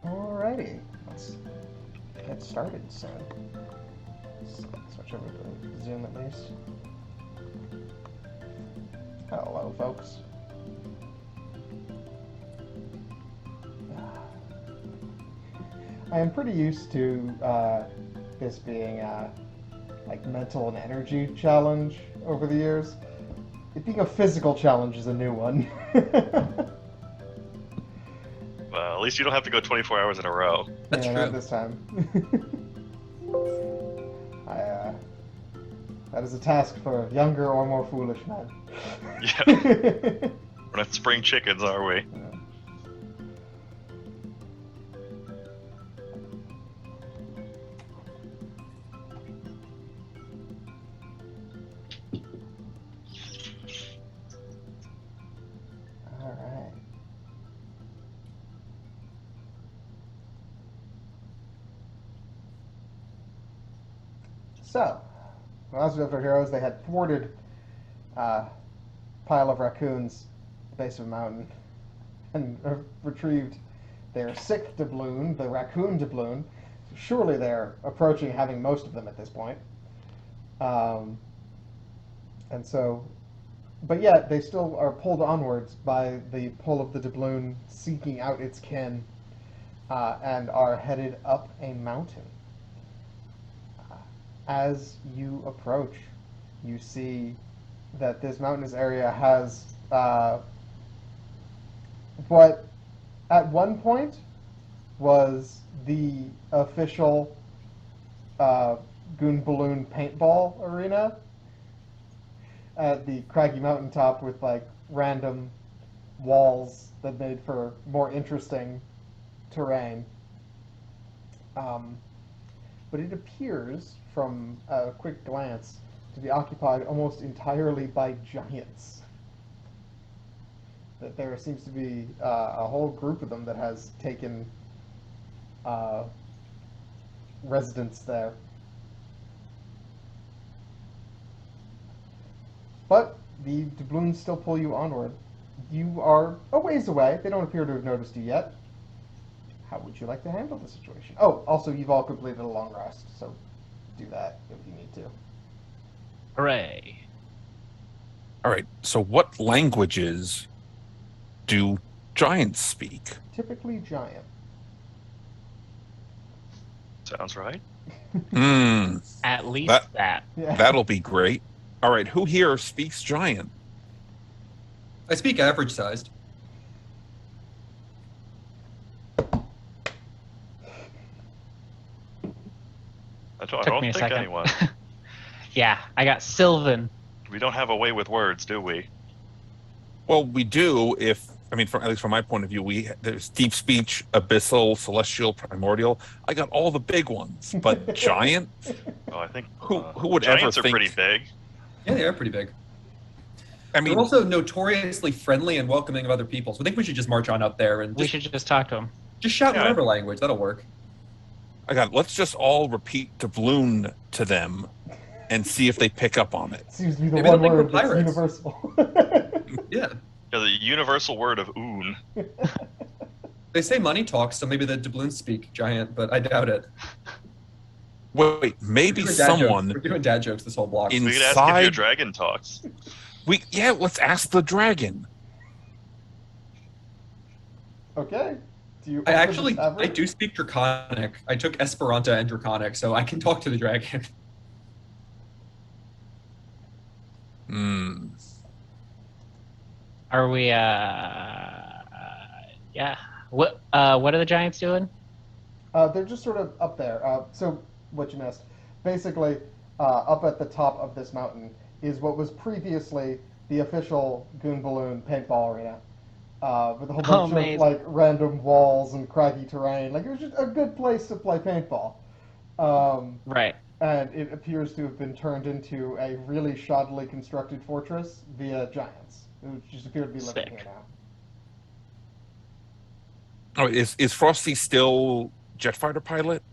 Alrighty, let's get started. So, switch over to Zoom at least. Hello, folks. I am pretty used to this being a like mental and energy challenge over the years. It being a physical challenge is a new one. Well, at least you don't have to go 24 hours in a row. That's yeah, true. not this time. That is a task for younger or more foolish men. Yeah. We're not spring chickens, are we? All right. So, last of our heroes, they had thwarted a pile of raccoons at the base of a mountain and retrieved their sixth doubloon, the raccoon doubloon. Surely they're approaching having most of them at this point. And so, but yet they still are pulled onwards by the pull of the doubloon seeking out its kin and are headed up a mountain. As you approach, you see that this mountainous area has what at one point was the official Goon Balloon paintball arena at the craggy mountaintop with like random walls that made for more interesting terrain. But it appears from a quick glance to be occupied almost entirely by giants. That there seems to be a whole group of them that has taken residence there. But the doubloons still pull you onward. You are a ways away. They don't appear to have noticed you yet. How would you like to handle the situation? Oh, also, you've all completed a long rest, so do that if you need to. Hooray. All right, so what languages do giants speak? Typically giant. Sounds right. Hmm, At least that. Yeah. that'll be great. All right, who here speaks giant? I speak average sized. I Took don't me a think second. anyone. Yeah, I got Sylvan. We don't have a way with words, do we? Well, we do if, I mean, at least from my point of view, there's deep speech, abyssal, celestial, primordial. I got all the big ones, but giant? Oh, I think Who would giants ever are pretty think? big. Yeah, they are pretty big. I They're mean, also notoriously friendly and welcoming of other people. So I think we should just march on up there and We just, should just talk to him. just shout in Yeah. whatever language. That'll work. let's just all repeat doubloon to them and see if they pick up on it. Seems to be the Maybe one they'll think we're word that's pirates. universal. Yeah. Yeah, the universal word of oon. They say money talks, so maybe the doubloons speak giant, but I doubt it. Wait, maybe We're doing dad jokes. someone We're doing dad jokes this whole block. in- We could ask if your Inside- dragon talks. let's ask the dragon. Okay. Do you? I do speak Draconic. I took Esperanto and Draconic, so I can talk to the dragon. Hmm. Are we yeah. What are the giants doing? They're just sort of up there. So what you missed, basically, up at the top of this mountain is what was previously the official Goon Balloon paintball arena, with a whole bunch Amazing. of like random walls and craggy terrain. Like it was just a good place to play paintball. Right. And it appears to have been turned into a really shoddily constructed fortress via giants, who just appear to be living Sick. here now. Oh, is Frosty still jet fighter pilot?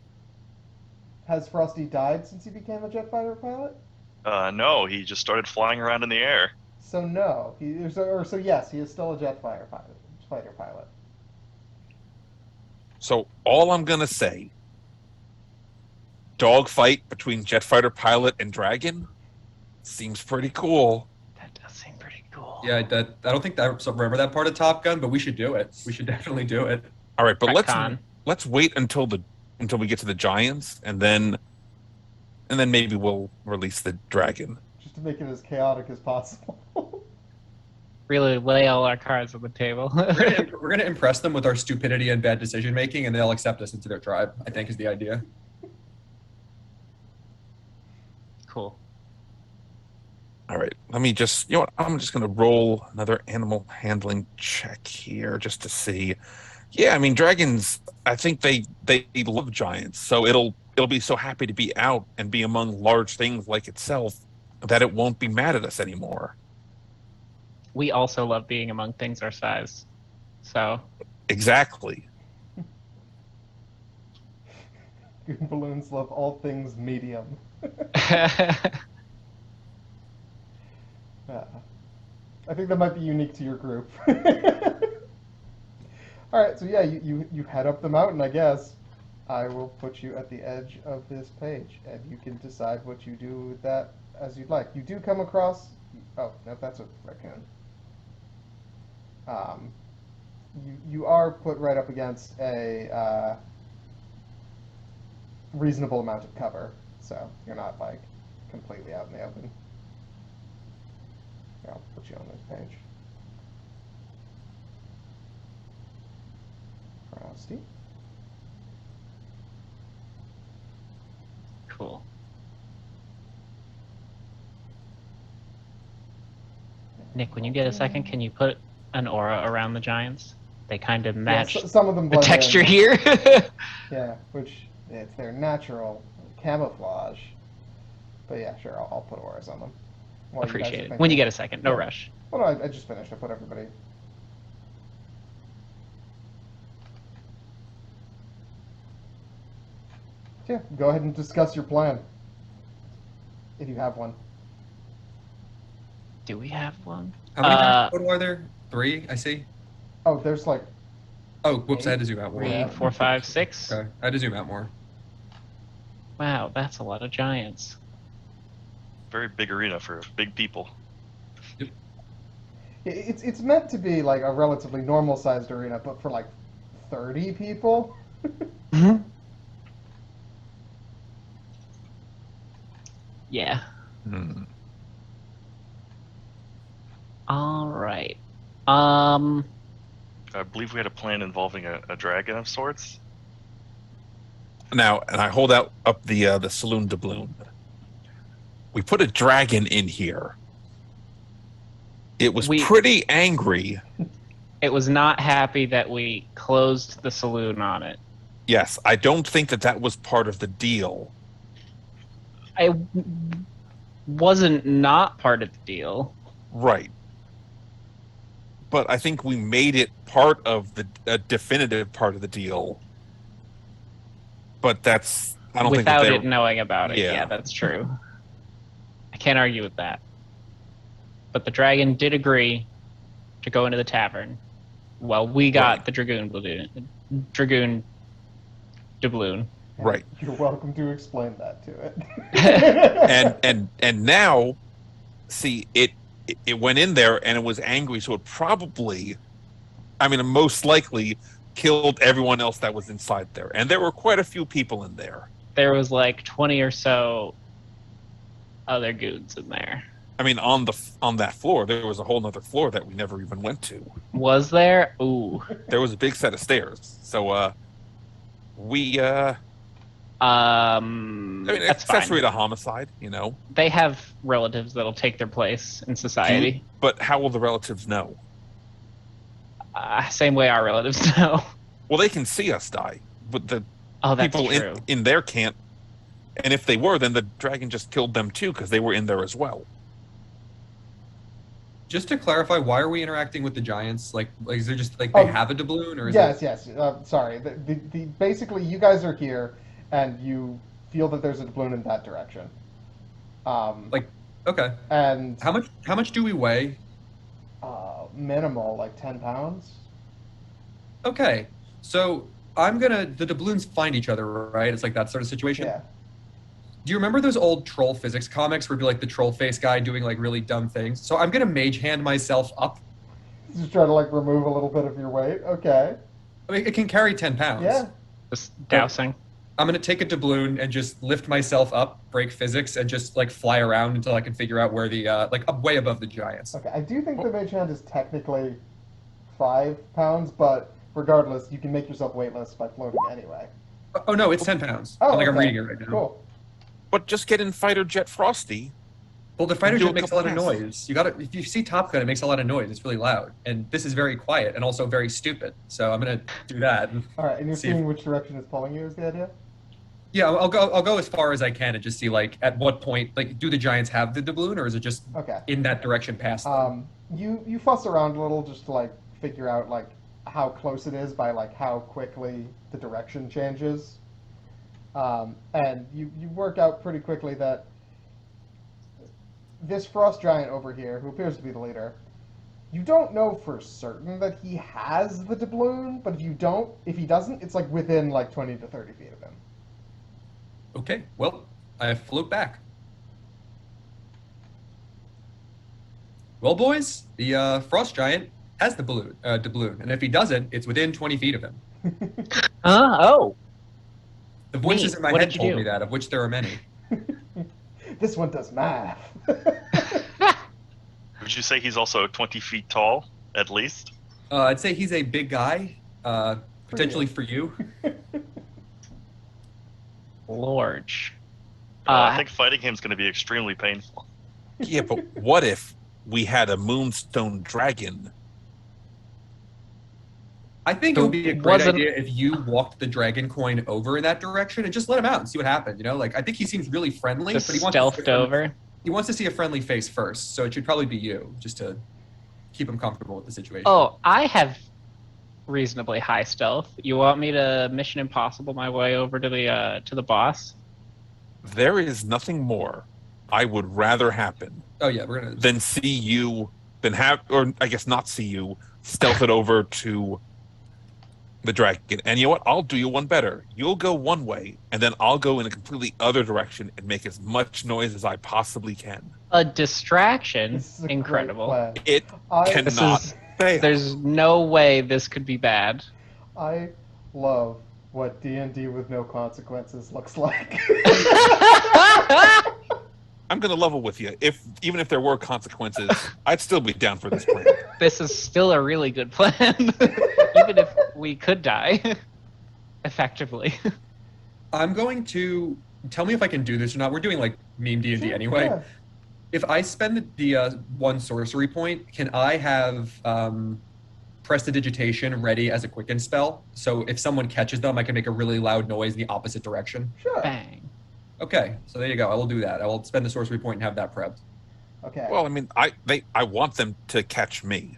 Has Frosty died since he became a jet fighter pilot? No, he just started flying around in the air. So no, so yes, he is still a jet fighter pilot. So all I'm gonna say, dogfight between jet fighter pilot and dragon seems pretty cool. That does seem pretty cool. Yeah, I don't think that remember that part of Top Gun, but we should do it. We should definitely do it. All right, but Retcon. let's wait until we get to the giants, and then maybe we'll release the dragon. Just to make it as chaotic as possible. Really lay all our cards on the table. We're gonna impress them with our stupidity and bad decision making, and they'll accept us into their tribe. I think is the idea. Cool. All right, let me just, I'm just going to roll another animal handling check here just to see. Yeah, I mean, dragons, I think they love giants, so it'll be so happy to be out and be among large things like itself that it won't be mad at us anymore. We also love being among things our size. So. Exactly. Goon balloons love all things medium. I think that might be unique to your group. All right, so yeah, you head up the mountain, I guess. I will put you at the edge of this page, and you can decide what you do with that as you'd like. You do come across... Oh, no, that's a raccoon. You are put right up against a reasonable amount of cover, so you're not, like, completely out in the open. Here, I'll put you on this page. Frosty. Cool. Nick, when you get a second, can you put an aura around the giants? They kind of match some of them the blend texture in. here. Yeah, which it's their natural camouflage. But yeah, sure, I'll put auras on them. While you guys are Appreciate it. thinking. When you get a second, no Yeah. rush. Well, no, I just finished. I put everybody. Yeah, go ahead and discuss your plan. If you have one. Do we have one? How many giants total are there? 3, I see. Oh, there's like... Oh, whoops, I had to zoom out more. 3, 4, 5, 6. Okay, I had to zoom out more. Wow, that's a lot of giants. Very big arena for big people. It's meant to be like a relatively normal-sized arena, but for like 30 people? Yeah. Hmm. All right. I believe we had a plan involving a dragon of sorts. Now, and I hold out up the Moon Doubloon. We put a dragon in here. It was pretty angry. It was not happy that we closed the saloon on it. Yes, I don't think that was part of the deal. I wasn't not part of the deal. Right. But I think we made it part of the definitive part of the deal. But that's... I don't Without think it knowing about it. Yeah. Yeah, that's true. I can't argue with that. But the dragon did agree to go into the tavern. Well, we got the Dragoon Doubloon. Right. You're welcome to explain that to it. and now, see, it went in there and it was angry, so it probably, I mean, most likely killed everyone else that was inside there. And there were quite a few people in there. There was like 20 or so other goons in there. I mean, on that floor, there was a whole other floor that we never even went to. Was there? Ooh. There was a big set of stairs. So, we, I mean, that's accessory fine. to homicide, you know. They have relatives that'll take their place in society. But how will the relatives know? Same way our relatives know. Well, they can see us die, but the That's people true. in there can't. And if they were, then the dragon just killed them too, because they were in there as well. Just to clarify, why are we interacting with the giants? Like is there just like they have a doubloon, or is yes, it... yes. Sorry. The basically, you guys are here, and you feel that there's a doubloon in that direction. Okay. And How much do we weigh? minimal, like 10 pounds. Okay, so the doubloons find each other, right? It's like that sort of situation. Yeah. Do you remember those old troll physics comics where it'd be like the troll face guy doing like really dumb things? So I'm gonna mage hand myself up. Just try to like remove a little bit of your weight. Okay. I mean, it can carry 10 pounds. Yeah. Just dousing. I'm gonna take a doubloon and just lift myself up, break physics, and just like fly around until I can figure out where the like up way above the giants. Okay. I do think the mage hand is technically 5 pounds, but regardless, you can make yourself weightless by floating anyway. Oh no, it's 10 pounds. Oh, I'm okay. reading it right now. Cool. But just get in Fighter Jet Frosty. Well, the fighter Do a jet makes a couple lot of passes. noise. You gotta, if you see Top Gun, it makes a lot of noise. It's really loud, and this is very quiet and also very stupid. So I'm gonna do that. All right, and you're See if- seeing which direction it's pulling you is the idea? Yeah, I'll go as far as I can and just see like at what point, like, do the giants have the doubloon or is it just Okay. in that direction past them? You fuss around a little just to like figure out like how close it is by like how quickly the direction changes, and you work out pretty quickly that this frost giant over here, who appears to be the leader, you don't know for certain that he has the doubloon, but if he doesn't, it's like within like 20 to 30 feet of him. Okay, well, I float back. Well, boys, the frost giant has the doubloon, and if he doesn't, it's within 20 feet of him. Oh. The voices Neat. in my What head did you told do? me that, of which there are many. This one does math. Would you say he's also 20 feet tall, at least? I'd say he's a big guy, potentially for you. Lorge. I think fighting him is going to be extremely painful. Yeah, but what if we had a moonstone dragon? I think it So would be a great wasn't- idea if you walked the dragon coin over in that direction and just let him out and see what happened. You know, like I think he seems really friendly, Just but he wants to see a stealthed friendly- over. He wants to see a friendly face first, so it should probably be you, just to keep him comfortable with the situation. Oh, I have reasonably high stealth. You want me to Mission Impossible my way over to the boss? There is nothing more I would rather happen Oh yeah, we're gonna. than see you, or I guess not see you, stealth it over to the dragon. And you know what? I'll do you one better. You'll go one way, and then I'll go in a completely other direction and make as much noise as I possibly can. A distraction? This is a great Incredible. plan. It I, This cannot is- fail. There's no way this could be bad. I love what D&D with no consequences looks like. I'm going to level with you. Even if there were consequences, I'd still be down for this plan. This is still a really good plan. Even if we could die. Effectively. I'm going to tell me if I can do this or not. We're doing like meme D&D Sure, anyway. yeah. If I spend the one sorcery point, can I have prestidigitation ready as a quicken spell? So if someone catches them, I can make a really loud noise in the opposite direction. Sure. Bang. Okay, so there you go. I will do that. I will spend the sorcery point and have that prepped. Okay. Well, I mean, I want them to catch me.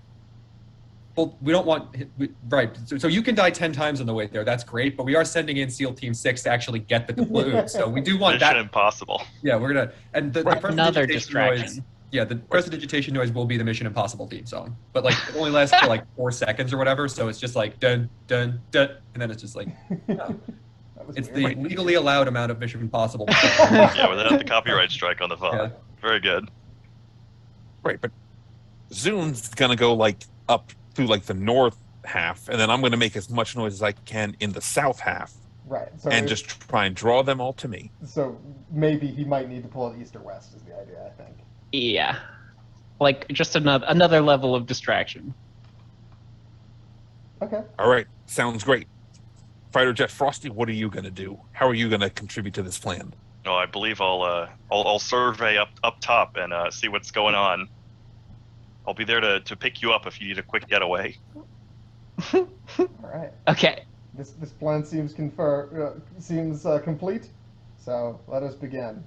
Well, we don't want right. So you can die 10 times on the way there. That's great, but we are sending in SEAL Team 6 to actually get the doubloon. So we do want Mission that. Impossible. Yeah, we're gonna and the Another prestidigitation distraction. noise. Yeah, the prestidigitation noise will be the Mission Impossible theme song, but like it only lasts for like 4 seconds or whatever. So it's just like dun dun dun, and then it's just like That was it's weird. the legally allowed amount of Mission Impossible. Yeah, without the copyright strike on the phone. Yeah. Very good. Right, but Zune's going to go like up to like the north half, and then I'm going to make as much noise as I can in the south half, Right. So and just try and draw them all to me. so maybe he might need to pull it east or west is the idea, I think. Yeah. Like just another level of distraction. Okay. All right, sounds great. Fighter Jet Frosty, what are you going to do? How are you going to contribute to this plan? No, I believe I'll survey up top and see what's going on. I'll be there to pick you up if you need a quick getaway. All right. Okay. This plan seems complete. So let us begin.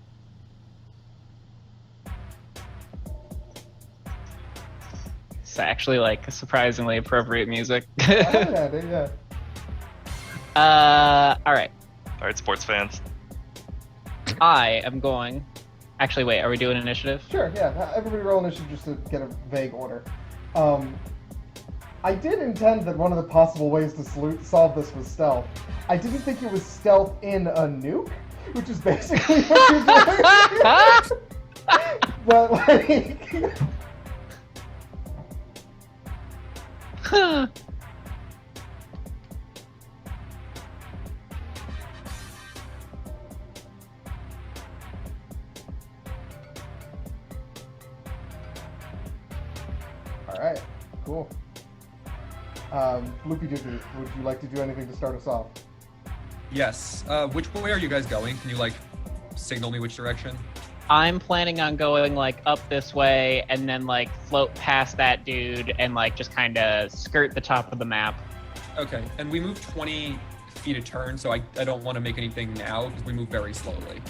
It's actually like surprisingly appropriate music. Yeah. All right. All right, sports fans. I am going. Actually, wait. Are we doing initiative? Sure. Yeah. Everybody roll initiative just to get a vague order. I did intend that one of the possible ways to solve this was stealth. I didn't think it was stealth in a nuke, which is basically what you're doing. But, like... Alright, cool. Loopy Doopy, would you like to do anything to start us off? Yes. Which way are you guys going? Can you like signal me which direction? I'm planning on going like up this way and then like float past that dude and like just kind of skirt the top of the map. Okay. And we move 20 feet a turn, so I don't want to make anything now because we move very slowly.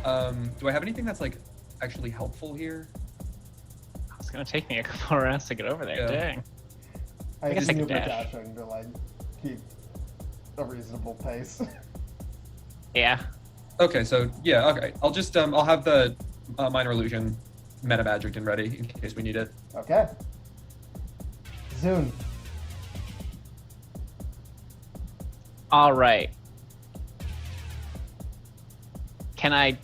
Do I have anything that's like actually helpful here? It's gonna take me a couple of rounds to get over there. Yeah. Dang. I guess I didn't could move dash. dashing to like keep a reasonable pace. Yeah. Okay, so yeah, okay. I'll just I'll have the minor illusion meta magic and ready in case we need it. Okay. Zune. All right. Can I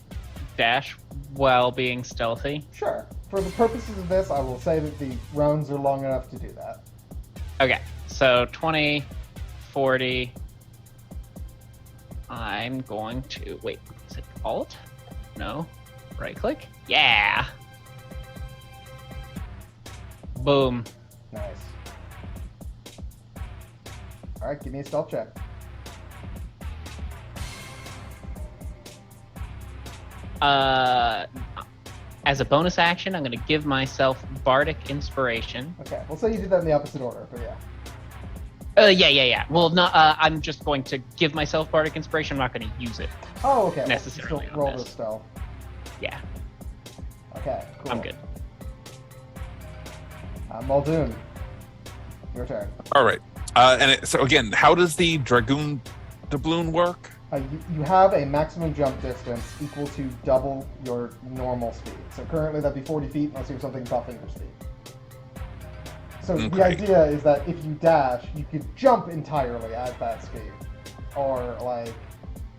dash while being stealthy? Sure. For the purposes of this, I will say that the rounds are long enough to do that. Okay. So 20, 40. I'm going to wait. Is it Alt? No. Right click. Yeah. Boom. Nice. Alright, give me a stealth check. As a bonus action, I'm going to give myself Bardic Inspiration. Okay, we'll say you did that in the opposite order, but yeah. Yeah. Well, no, I'm just going to give myself Bardic Inspiration. I'm not going to use it. Oh, okay. Necessarily Still roll on the this. stealth. Yeah, Okay, cool. I'm good. Muldoon. Your turn. All right. So again, how does the Dragoon doubloon work? You have a maximum jump distance equal to double your normal speed. So currently that'd be 40 feet unless you have something buffing your speed. So the Okay. idea is that if you dash, you could jump entirely at that speed. Or like,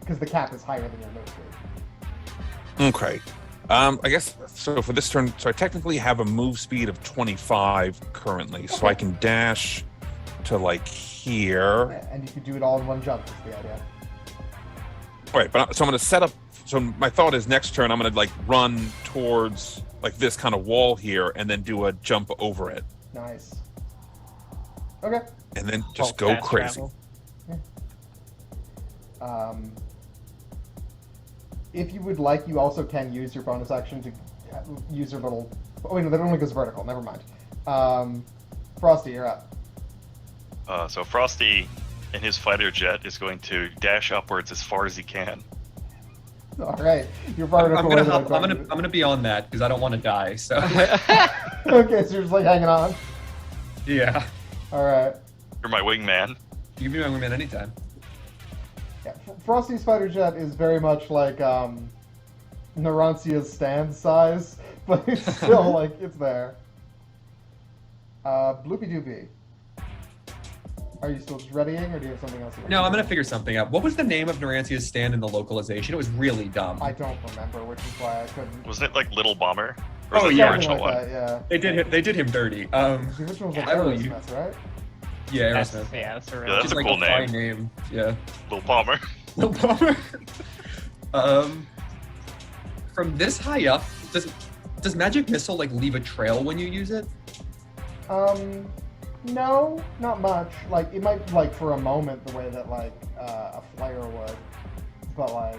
because the cap is higher than your move speed. Okay. I guess so. For this turn, so I technically have a move speed of 25 currently, so I can dash to like here. Yeah, and you could do it all in one jump is the idea. Right, but so I'm going to set up. So my thought is next turn I'm going to like run towards like this kind of wall here, and then do a jump over it, Nice. Okay. and then just Oh, go fast crazy. travel. If you would like, you also can use your bonus action to use your little... Oh, wait, no, that only goes vertical. Never mind. Frosty, you're up. So Frosty, in his fighter jet, is going to dash upwards as far as he can. All right. Your I'm vertical... gonna way help, that I'm gonna be on that because I don't want to die. So Okay, so you're just like hanging on. yeah, All right. You're my wingman. you can be my wingman anytime. Yeah, Frosty's fighter jet is very much like Narancia's stand size, but it's still like it's there. Bloopy Doopy. Are you still just readying, or do you have something else? No, I'm gonna figure something out. What was the name of Narancia's stand in the localization? It was really dumb. I don't remember, which is why I couldn't. Wasn't it like Little Bomber? Or was Oh, it yeah. the original Something one? like that, yeah. They did him dirty. The original was like I don't know, Aerosmith, right? Yeah, That's, Aerosmith. yeah, that's a real. Yeah, that's Which is a like cool fine name. Yeah. Little Bomber. No bummer. From this high up, does magic missile like leave a trail when you use it? No, not much. Like it might like for a moment the way that like a flare would, but like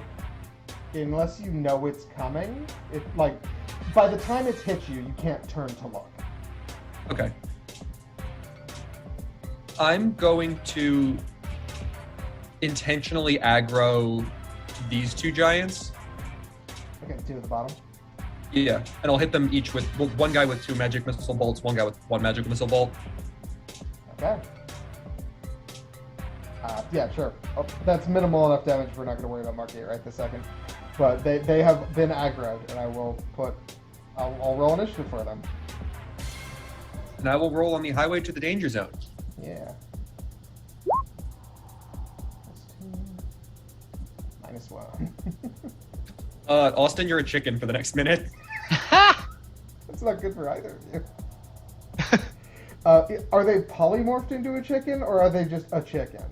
unless you know it's coming, it like by the time it's hit you, you can't turn to look. Okay. I'm going to intentionally aggro these two giants. Okay, two at the bottom. Yeah, and I'll hit them each with well, one guy with 2 magic missile bolts, one guy with 1 magic missile bolt. Okay. Yeah, sure. Oh, that's minimal enough damage. We're not going to worry about marking it right this second. But they have been aggroed, and I will put. I'll roll initiative for them. Now we'll roll on the highway to the danger zone. Yeah. +2. -1. Austin, you're a chicken for the next minute. That's not good for either of you. Are they polymorphed into a chicken, or are they just a chicken?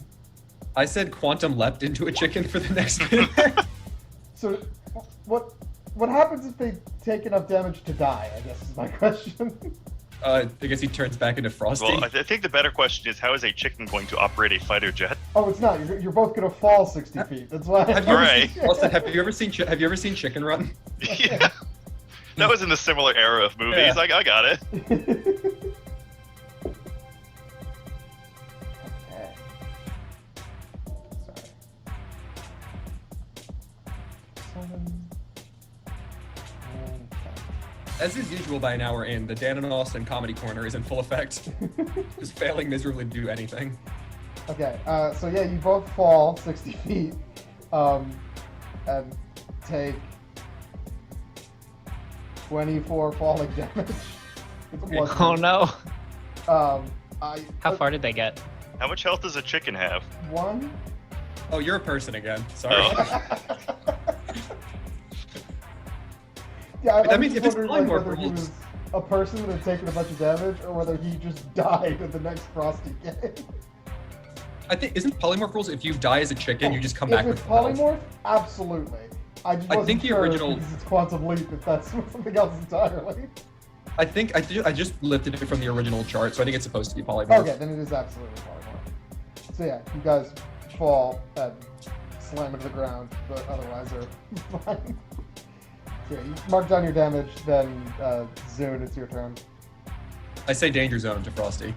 I said quantum leapt into a chicken for the next minute. So, what happens if they take enough damage to die, I guess is my question. I guess he turns back into Frosty. Well, I think the better question is, how is a chicken going to operate a fighter jet? Oh, it's not. You're both gonna fall 60 feet. That's why. Have you, Right. Austin, have you ever seen Chicken Run? Yeah. That was in a similar era of movies. Yeah. I got it. Okay. Sorry. 7 and 10. As is usual by an hour in, the Dan and Austin comedy corner is in full effect. Just failing miserably to do anything. Okay, so yeah, you both fall 60 feet, and take 24 falling damage. It's Okay. one Oh no. How far did they get? How much health does a chicken have? 1. Oh, you're a person again. Sorry. Oh. Yeah, But that I'm means just if it's wondering polymorph whether he rules- was a person that had taken a bunch of damage, or whether he just died in the next Frosty game. I think isn't polymorph rules if you die as a chicken, you just come if back with it's health? polymorph, absolutely. I just I wasn't think the sure original- because it's Quantum Leap, if that's something else entirely. I think I just lifted it from the original chart, so I think it's supposed to be polymorph. Okay, then it is absolutely polymorph. So yeah, you guys fall and slam into the ground, but otherwise are fine. So yeah, you mark down your damage, then Zune, it's your turn. I say danger zone to Frosty.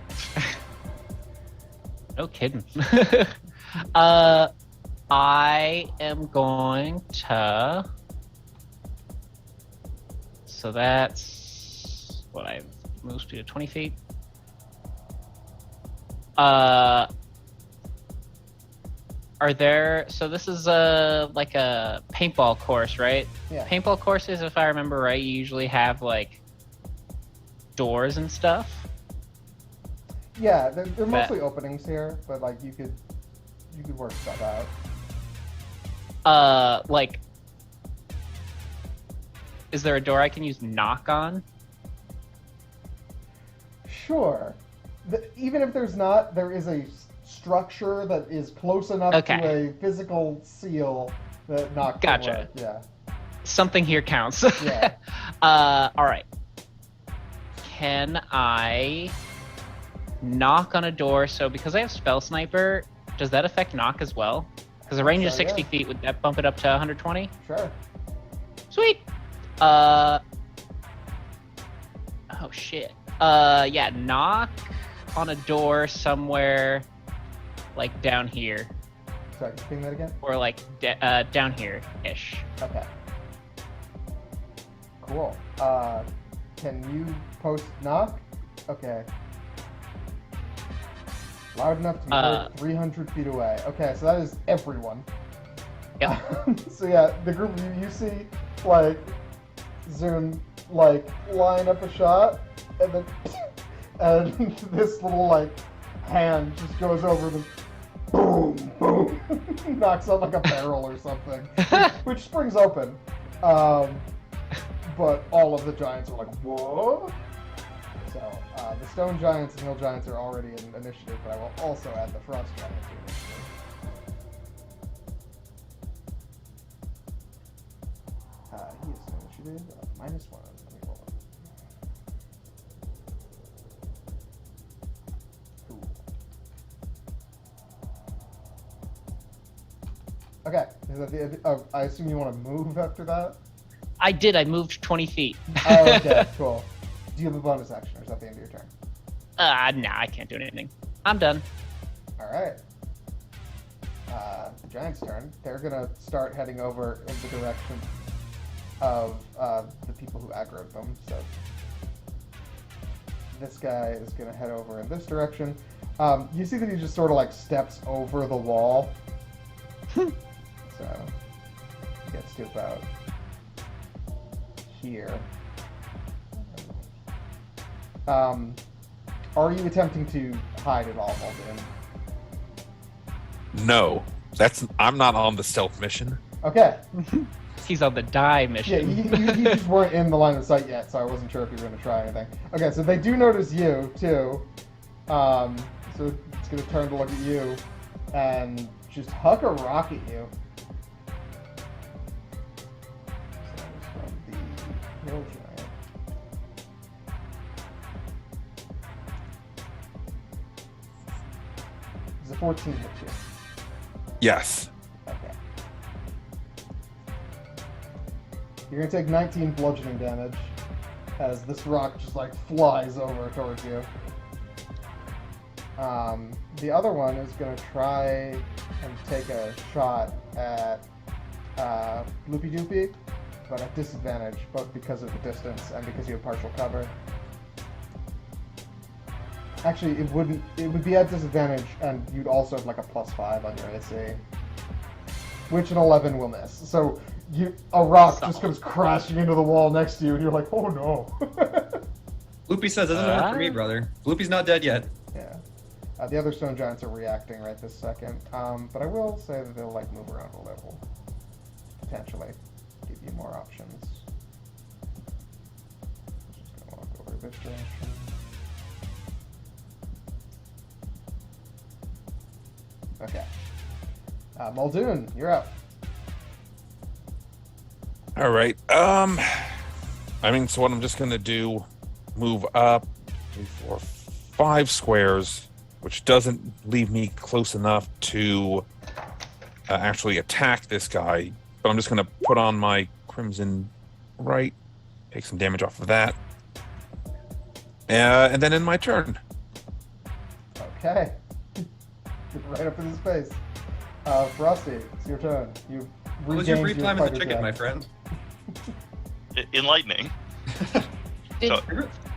No kidding. I am going to. So that's what I've moved speed of 20 feet. Are there? So this is like a paintball course, right? Yeah. Paintball courses, if I remember right, you usually have like doors and stuff. Yeah, they're mostly openings here, but like you could work stuff out. Like, is there a door I can use knock on? Sure. Even if there's not, there is a structure that is close enough Okay. to a physical seal that knock can Gotcha. work. Yeah. Something here counts. Yeah. All right. Can I knock on a door? So because I have spell sniper, does that affect knock as well? Because the range is So, 60 yeah. feet. Would that bump it up to 120? Sure. Sweet. Oh shit. Yeah, knock on a door somewhere like down here, Sorry, can you ping that again? or like down here ish. Okay. Cool. Can you post knock? Okay. Loud enough to be heard 300 feet away. Okay, so that is everyone. Yep. So yeah, the group you see, like, Zune, like, line up a shot, and then, and this little, like, hand just goes over the, boom, boom, knocks on, like, a barrel or something, which springs open. But all of the giants are like, whoa. So, the stone giants and hill giants are already in initiative, but I will also add the frost giants to initiative. He is in initiative of -1. Let me roll it. Cool. Okay, is that the, I assume you want to move after that? I did. I moved 20 feet. Oh, okay, cool. Do you have a bonus action, or is that the end of your turn? Nah, I can't do anything. I'm done. All right. The giant's turn. They're gonna start heading over in the direction of the people who aggroed them. So this guy is gonna head over in this direction. You see that he just sort of like steps over the wall. So he gets to about here. Are you attempting to hide at all, Muldoon? No, I'm not on the stealth mission. Okay. He's on the die Yeah, mission. you just weren't in the line of sight yet, so I wasn't sure if you were going to try anything. Okay, so they do notice you, too. So it's going to turn to look at you and just huck a rock at you. So that was from the hill giant. Does a 14 hit you? Yes. Okay. You're gonna take 19 bludgeoning damage as this rock just like flies over towards you. The other one is gonna try and take a shot at Loopy Doopy, but at disadvantage, both because of the distance and because you have partial cover. Actually, it would be at disadvantage, and you'd also have like a +5 on your AC, which an 11 will miss. So a rock just comes crashing into the wall next to you, and you're like, oh no. Loopy says, doesn't work for me, brother. Loopy's not dead yet. Yeah. The other stone giants are reacting right this second, but I will say that they'll like move around a little, potentially give you more options. Just gonna walk over this direction. Okay. Muldoon, you're up. All right. I mean, so what I'm just gonna do, move up 3, 4, 5 squares, which doesn't leave me close enough to actually attack this guy. But I'm just gonna put on my Crimson Right, take some damage off of that, and then in my turn. Okay. Right up in his face. Frosty, it's your turn. You What was your regained brief time as a fighter chicken, jack. my friend? Enlightening. Did, So-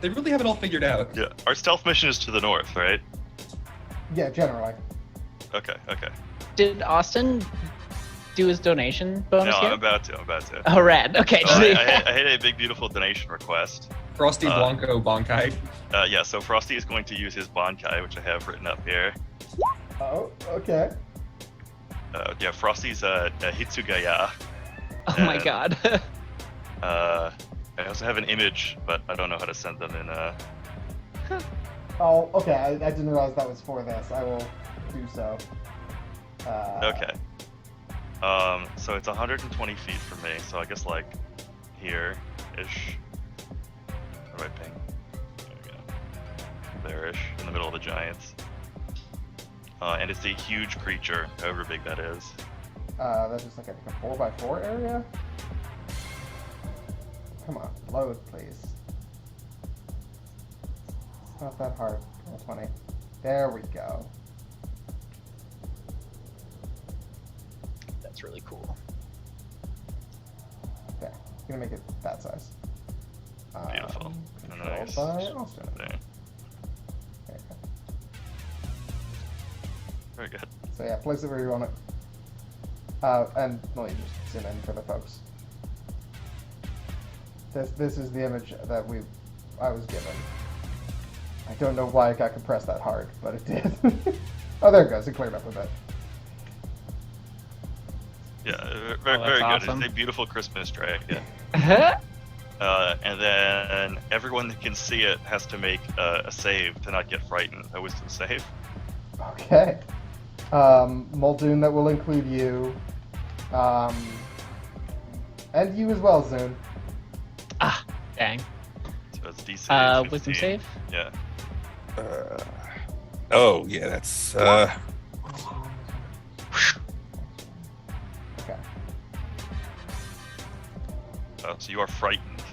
They really have it all figured out. Yeah, our stealth mission is to the north, right? Yeah, generally. Okay. did Austin do his donation bonus No, yet? I'm about to. Oh, rad. Okay. I had a big, beautiful donation request. Frosty Blanco Bonkai. Yeah, so Frosty is going to use his Bonkai, which I have written up here. Oh, okay. Yeah, Frosty's a Hitsugaya. Oh my and, god. I also have an image, but I don't know how to send them in. Oh, okay. I didn't realize that was for this. I will do so. Okay. So it's 120 feet from me, so I guess like here-ish. Where do I ping? There we go. There-ish, in the middle of the giants. And it's a huge creature, however big that is. That's just like a 4x4 area? Come on, load, please. It's not that hard. Roll 20. There we go. That's really cool. Okay, gonna make it that size. Beautiful. Controlled Nice. by Austin. There. There you go. Very good. So yeah, place it where you want it. And let me just zoom in for the folks. This is the image that I was given. I don't know why it got compressed that hard, but it did. Oh, there it goes. It cleared up a bit. Yeah, very, that's very good. awesome. It's a beautiful Christmas dragon. Uh-huh. And then everyone that can see it has to make a save to not get frightened. A wisdom save. Okay. Muldoon, that will include you. And you as well, Zune. Ah, dang. So it's DC. Wisdom 15. save? Yeah. Oh yeah, that's Okay. So you are frightened.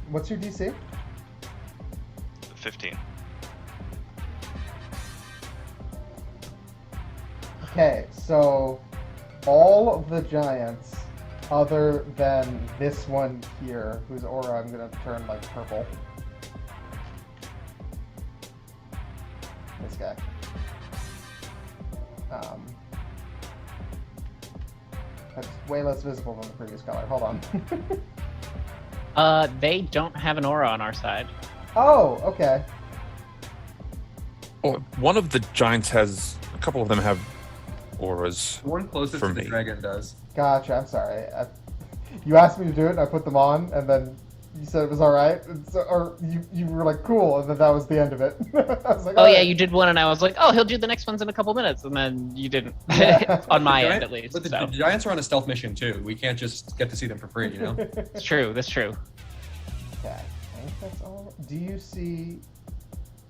What's your DC? 15. Okay, so all of the giants, other than this one here, whose aura I'm gonna turn like purple. This guy. That's way less visible than the previous color. Hold on. They don't have an aura on our side. Oh, okay. Oh, one of the giants has. A couple of them have auras. The one closest For to the me. dragon does. Gotcha. I'm sorry. You asked me to do it, and I put them on, and then you said it was all right, and so, or you were like cool, and then that was the end of it. I was like, Oh all yeah, right. you did one, and I was like, oh, he'll do the next ones in a couple minutes, and then you didn't. Yeah. On my The end, giant- at least. But the So. giants are on a stealth mission too. We can't just get to see them for free, you know? It's true. That's true. Okay. I think that's all. Do you see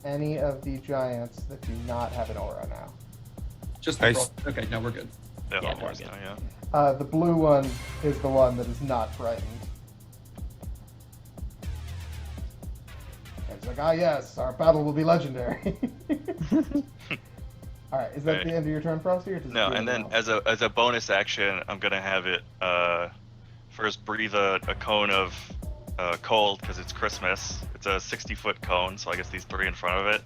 any of the giants that do not have an aura now? Just Nice. okay. No, we're good. Yeah, Yeah, almost there we now, yeah. The blue one is the one that is not frightened. It's like, ah, yes, our battle will be legendary. All right, is that Right. the end of your turn, Frosty? Or does it No, do and then anything else? as a bonus action, I'm gonna have it first breathe a cone of cold because it's Christmas. It's a 60-foot cone, so I guess these 3 in front of it,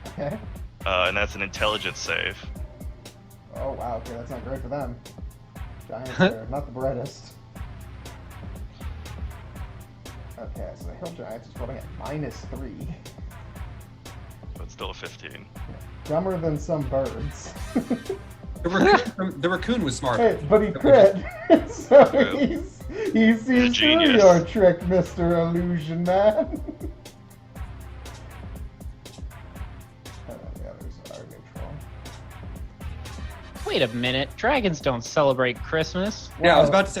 Okay. and that's an intelligence save. Oh wow. Okay, that's not great for them. Giants are not the brightest. Okay, so the hill giants is rolling at -3. But it's still a 15. Dumber than some birds. The raccoon was smart. Hey, but he crit, so True. he sees through Genius. your trick, Mr. Illusion Man. And then the others are neutral. Wait a minute. Dragons don't celebrate Christmas. Yeah, I was Well, about to say,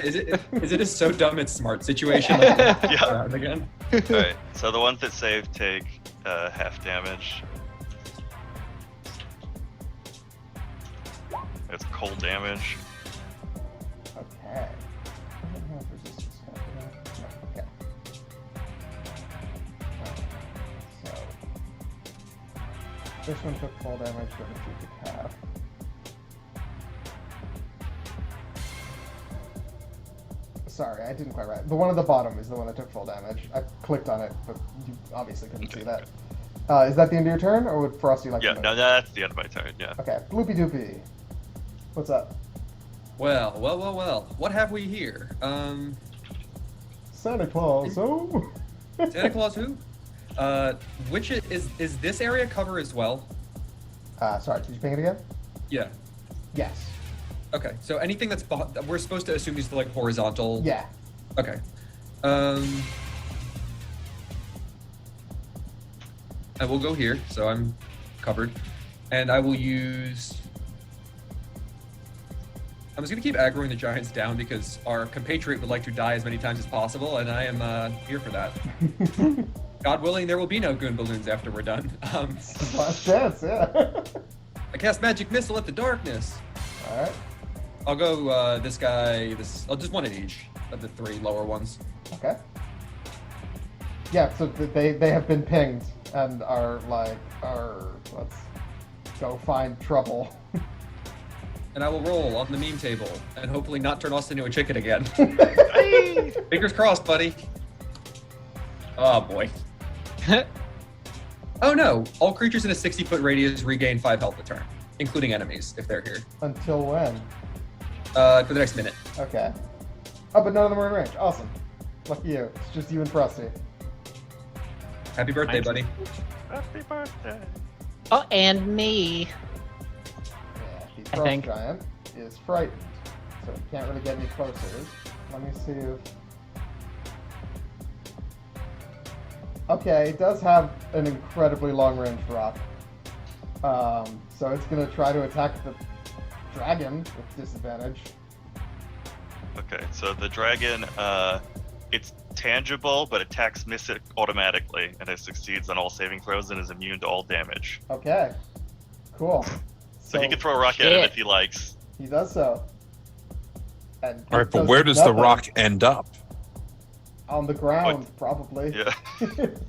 is it a so dumb it's smart situation? Like, Yeah. around again. Alright, so the ones that save take half damage. It's cold damage. Okay. I don't know if resistance has that. No, okay. So this one took full damage, but it took half. Sorry, I didn't quite write. The one at the bottom is the one that took full damage. I clicked on it, but you obviously couldn't see that. Is that the end of your turn, or would Frosty like Yeah, to move? no, that's the end of my turn, yeah. Okay, Bloopy Doopy. What's up? Well. What have we here? Santa Claus, oh? Santa Claus who? Which is this area cover as well? Sorry, did you ping it again? Yeah. Yes. Okay. So anything that's we're supposed to assume these are like horizontal. Yeah. Okay. I will go here, so I'm covered, and I will use. I'm just gonna keep aggroing the giants down because our compatriot would like to die as many times as possible, and I am here for that. God willing, there will be no Goon Balloons after we're done. Last chance, yeah. I cast Magic Missile at the darkness. Alright. I'll go this guy. I'll just one at each of the 3 lower ones. Okay. Yeah, so they have been pinged and are like, let's go find trouble. And I will roll on the meme table and hopefully not turn us into a chicken again. Fingers crossed, buddy. Oh boy. Oh no! All creatures in a 60-foot radius regain 5 health a turn, including enemies if they're here. Until when? For the next minute. Okay. Oh, but none of them are in range. Awesome. Lucky you. It's just you and Frosty. Happy birthday, buddy. Happy birthday! Oh, and me. Yeah, the I frost think. giant is frightened, so it can't really get any closer. Let me see if... Okay, it does have an incredibly long-range rock. So it's going to try to attack the dragon with disadvantage. Okay, so the dragon, it's tangible, but attacks miss it automatically, and it succeeds on all saving throws and is immune to all damage. Okay, cool. So he can throw a rock at it Shit. if he likes. He does so. And All right, it but where does the nothing. rock end up? On the ground, probably. Yeah.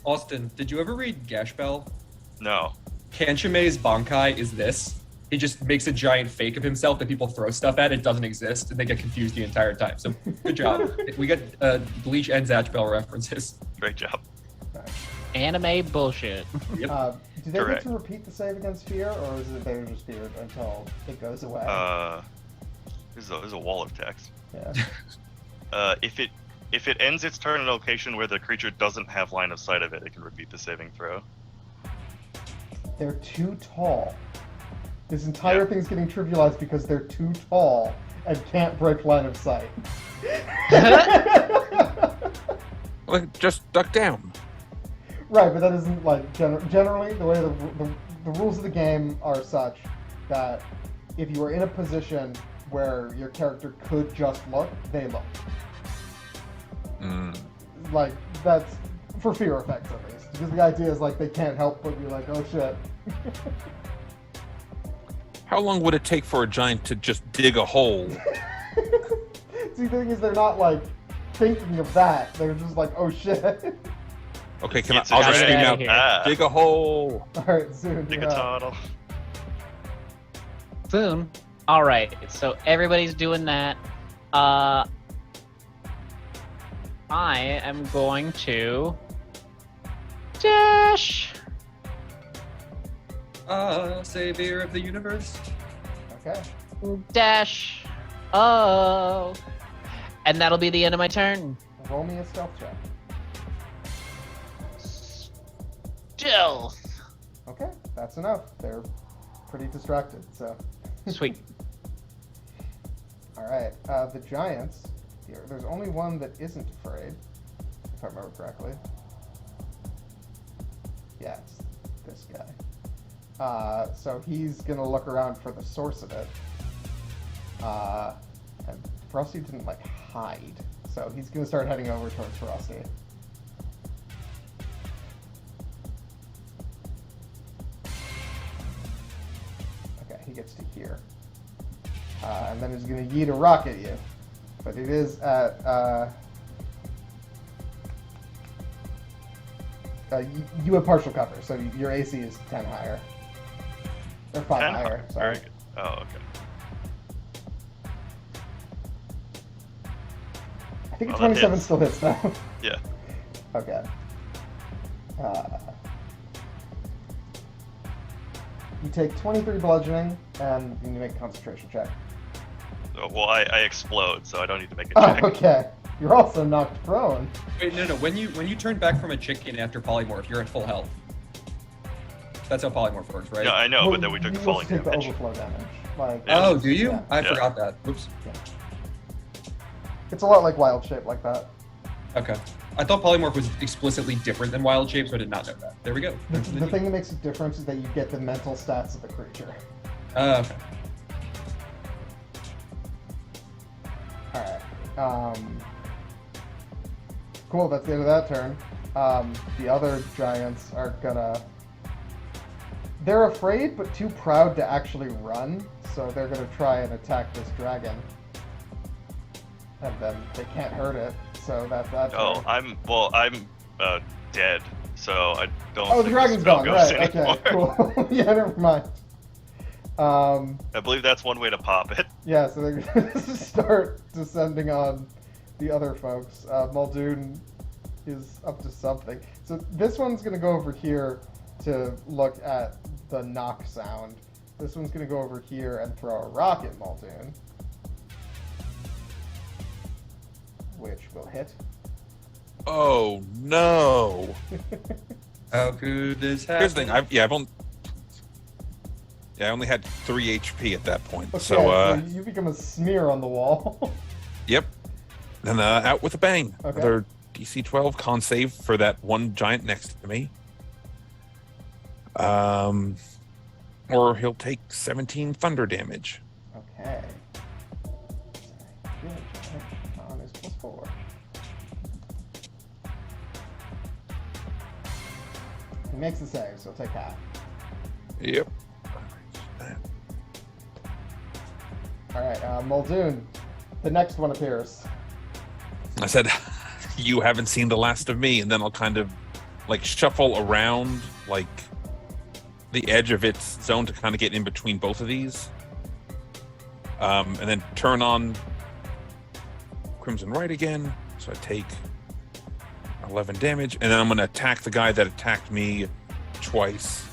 Austin, did you ever read Gashbell? No. Kanchime's Bankai is this. He just makes a giant fake of himself that people throw stuff at. It doesn't exist, and they get confused the entire time. So good job. We get Bleach and Zatch Bell references. Great job. Anime bullshit. Yep. Do they Correct. get to repeat the save against fear, or is it they're just feared until it goes away? There's a wall of text. Yeah. If it ends its turn in a location where the creature doesn't have line of sight of it, it can repeat the saving throw. They're too tall. This entire thing's getting trivialized because they're too tall and can't break line of sight. Well, just duck down. Right, but that isn't like generally the way the rules of the game are such that if you are in a position where your character could just look, they look. Like that's for fear effects at least, because the idea is like they can't help but be like, oh shit. How long would it take for a giant to just dig a hole? See, the thing is, they're not like thinking of that. They're just like, oh shit. Okay, I'll just scream out, here. dig a hole. All right, soon. Dig a tunnel. Boom. All right, so everybody's doing that. I am going to dash. Savior of the universe. Okay. Dash. Oh. And that'll be the end of my turn. Roll me a stealth check. Stealth. Okay, that's enough. They're pretty distracted, so. Sweet. All right, the giants. Here, there's only one that isn't afraid, if I remember correctly. Yeah, it's this guy. So he's gonna look around for the source of it. And Frosty didn't like hide, so he's gonna start heading over towards Frosty. Okay, he gets to here. And then he's gonna yeet a rock at you. But it is at, you have partial cover, so your AC is 10 higher. Or 5 10 higher, sorry. Very good. Oh, okay. I think a Well, that 27 hits. still hits though. Yeah. Okay. You take 23 bludgeoning, and you make a concentration check. So, well, I explode, so I don't need to make a check. Oh, okay. You're also knocked prone. Wait, no. When you turn back from a chicken after polymorph, you're at full health. That's how polymorph works, right? Yeah, I know, Well, but then we took you the falling also take damage. the overflow damage. Like, Oh, do you? Yeah. I Yeah. forgot that. Oops. It's a lot like wild shape like that. Okay. I thought polymorph was explicitly different than wild shape, so I did not know that. There we go. The thing that makes a difference is that you get the mental stats of the creature. Okay. Alright. Cool, that's the end of that turn. The other giants are gonna... They're afraid, but too proud to actually run, so they're gonna try and attack this dragon. And then they can't hurt it, so that's that Oh, turn. I'm dead, so I don't. Oh, the think dragon's spell gone, goes right, anymore. okay, cool. Yeah, never mind. I believe that's one way to pop it. Yeah, so they're gonna start descending on the other folks. Muldoon is up to something. So this one's gonna go over here to look at the knock sound. This one's gonna go over here and throw a rock at Muldoon, which will hit. Oh no! How could this happen? Here's the thing. I only had 3 HP at that point. Okay, So you become a smear on the wall. yep. Then out with a bang. Okay. Another DC 12 con save for that one giant next to me. Or he'll take 17 thunder damage. Okay. Con is +4. He makes the save, so take half. Yep. Alright, Muldoon. The next one appears. I said, you haven't seen the last of me, and then I'll kind of like shuffle around like the edge of its zone to kind of get in between both of these. And then turn on Crimson Right again. So I take 11 damage, and then I'm going to attack the guy that attacked me twice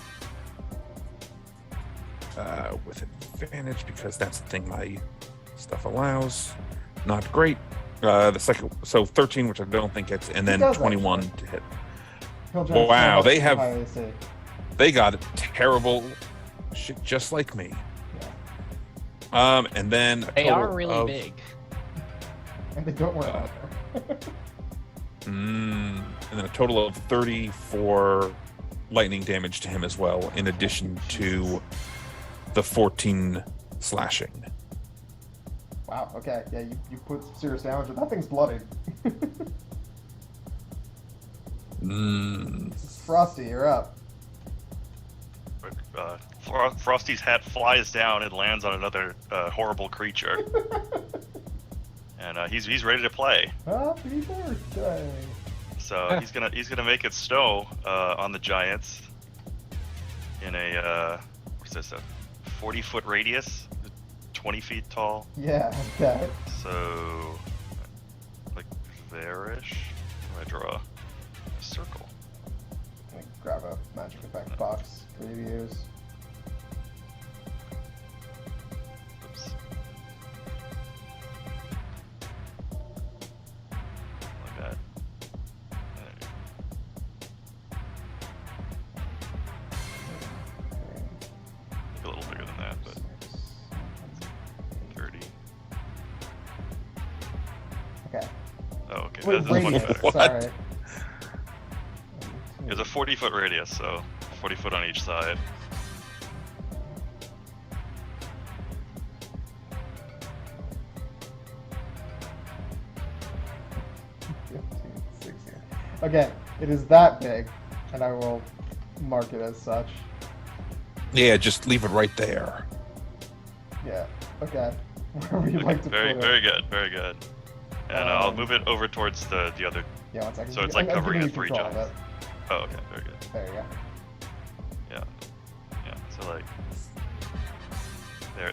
with advantage because that's the thing my Stuff allows. Not great. The second, so 13, which I don't think hits, and then does 21 actually. to hit. Hill Giants Wow, have they too have- high AC. They got terrible shit just like me. And then a They total are really of, big. And they don't wear armor. and then a total of 34 lightning damage to him as well, in addition to the 14 slashing. Wow, okay. Yeah, you put some serious damage, but that thing's bloodied. Frosty, you're up. Frosty's hat flies down and lands on another horrible creature, and he's ready to play. Happy birthday. So he's gonna make it snow on the giants in a what's this, a 40-foot radius, 20 feet tall. Yeah, okay. So like there-ish. I draw a circle. Let me grab a magic effect box for you to use. Oops. Like that. There you go. A little bigger than that, but 30. Okay. Oh, okay. Wait, This is much radius, better. What? sorry. It's a 40-foot radius, so 40 foot on each side. Okay, it is that big, and I will mark it as such. Yeah, just leave it right there. Yeah, okay. Wherever you'd like to Very, put very it. good, very good. And I'll move it over towards the other. Yeah, 1 second. So it's like covering giving the you 3 control of giants. Oh, okay, very good. it. There you go. Yeah, so like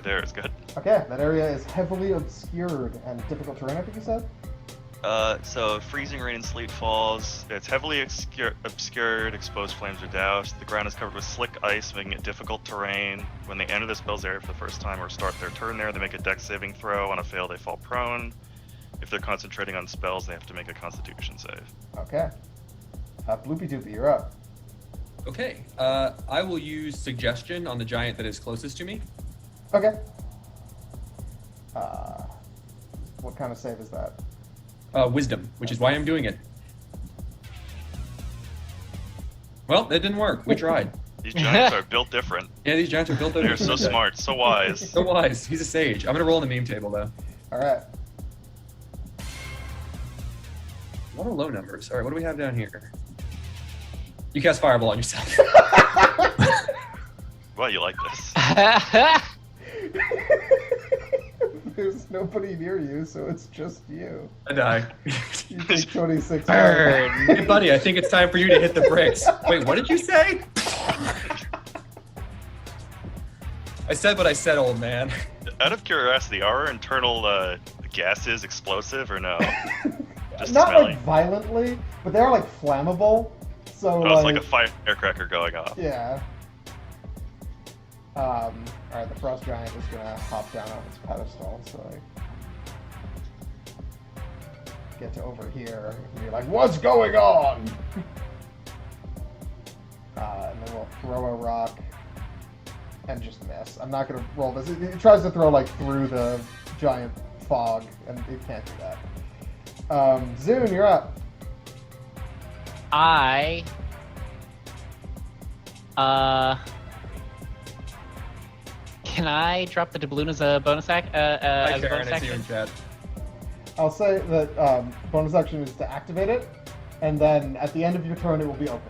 there is good. Okay, that area is heavily obscured and difficult terrain, I think you said? So freezing rain and sleet falls. It's heavily obscured. Exposed flames are doused. The ground is covered with slick ice, making it difficult terrain. When they enter the spell's area for the first time or start their turn there, they make a dex saving throw. On a fail, they fall prone. If they're concentrating on spells, they have to make a Constitution save. Okay. Bloopy Doopy, you're up. Okay. I will use suggestion on the giant that is closest to me. Okay. What kind of save is that? Wisdom, which is why I'm doing it. Well, that didn't work. We tried. These giants are built different. Yeah, these giants are built They're so smart, so wise. So wise. He's a sage. I'm gonna roll on the meme table though. Alright. What are low numbers? All right, what do we have down here? You cast Fireball on yourself. Well, you like this. There's nobody near you, so it's just you. I die. You take 26 Burn. Hey, buddy, I think it's time for you to hit the bricks. Wait, what did you say? I said what I said, old man. Out of curiosity, are our internal gases explosive or no? Just Not smelly. like violently, but they're like flammable. So Oh, it's like a firecracker going off. yeah. Alright, the frost giant is gonna hop down off its pedestal, so I get to over here and be like, what's going on? And then we'll throw a rock and just miss. I'm not gonna roll this. It tries to throw like through the giant fog, and it can't do that. Zune, you're up. Can I drop the doubloon as a bonus Hi, as a Karen, bonus I see you in action? chat. I'll say that bonus action is to activate it, and then at the end of your turn, it will be open.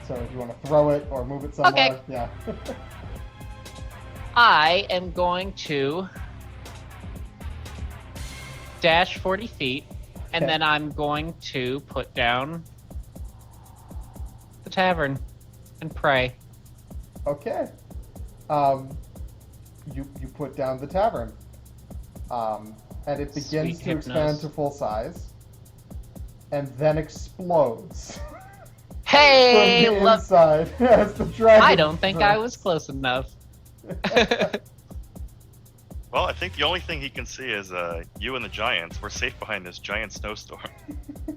So if you want to throw it or move it somewhere, Okay. yeah. I am going to dash 40 feet, and Okay. then I'm going to put down the tavern and pray. Okay. You put down the tavern, and it begins Sweet to expand hypnos. to full size, and then explodes Hey, from the look! inside as the dragon. I don't think I bursts. was close enough. Well, I think the only thing he can see is you and the giants. We're safe behind this giant snowstorm. I'm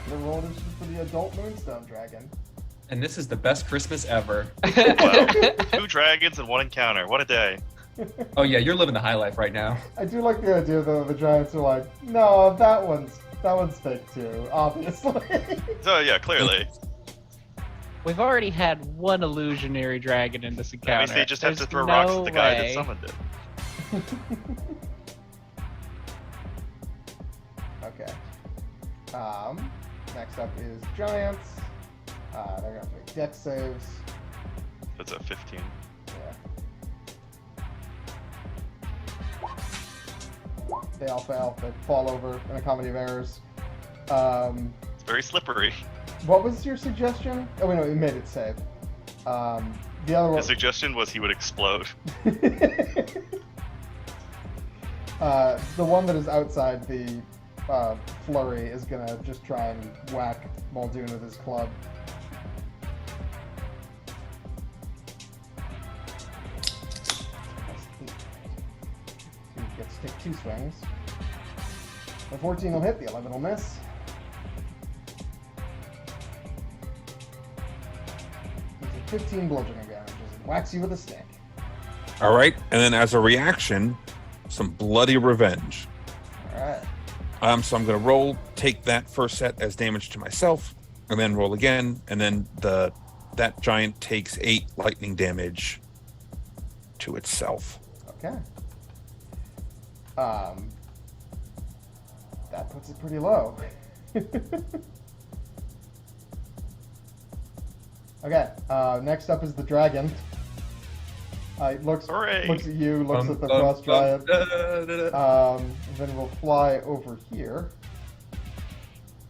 gonna roll this for the adult Moonstone Dragon. And this is the best Christmas ever. Wow. 2 dragons and 1 encounter. What a day. Oh yeah, you're living the high life right now. I do like the idea though the giants are like, no, that one's fake too, obviously. So yeah, clearly. We've already had one illusionary dragon in this encounter. At least they just have to There's throw no rocks at the guy that way. summoned it. Okay. Next up is giants. They're gonna have to make dex saves. That's a 15. Yeah. They all fail. They fall over in a comedy of errors. It's very slippery. What was your suggestion? Oh wait, no, you made it save. The other one. His suggestion was he would explode. The one that is outside the flurry is gonna just try and whack Muldoon with his club. He gets to take 2 swings. The 14 will hit, the 11 will miss. It's a 15 bludgeoning damage as it whacks you with a stick. All right, and then as a reaction, some bloody revenge. Alright. So I'm gonna roll, take that first set as damage to myself, and then roll again, and then that giant takes 8 lightning damage to itself. Okay. That puts it pretty low. Okay, next up is the dragon. It looks Hooray. at you, looks at the frost giant. Then we'll fly over here,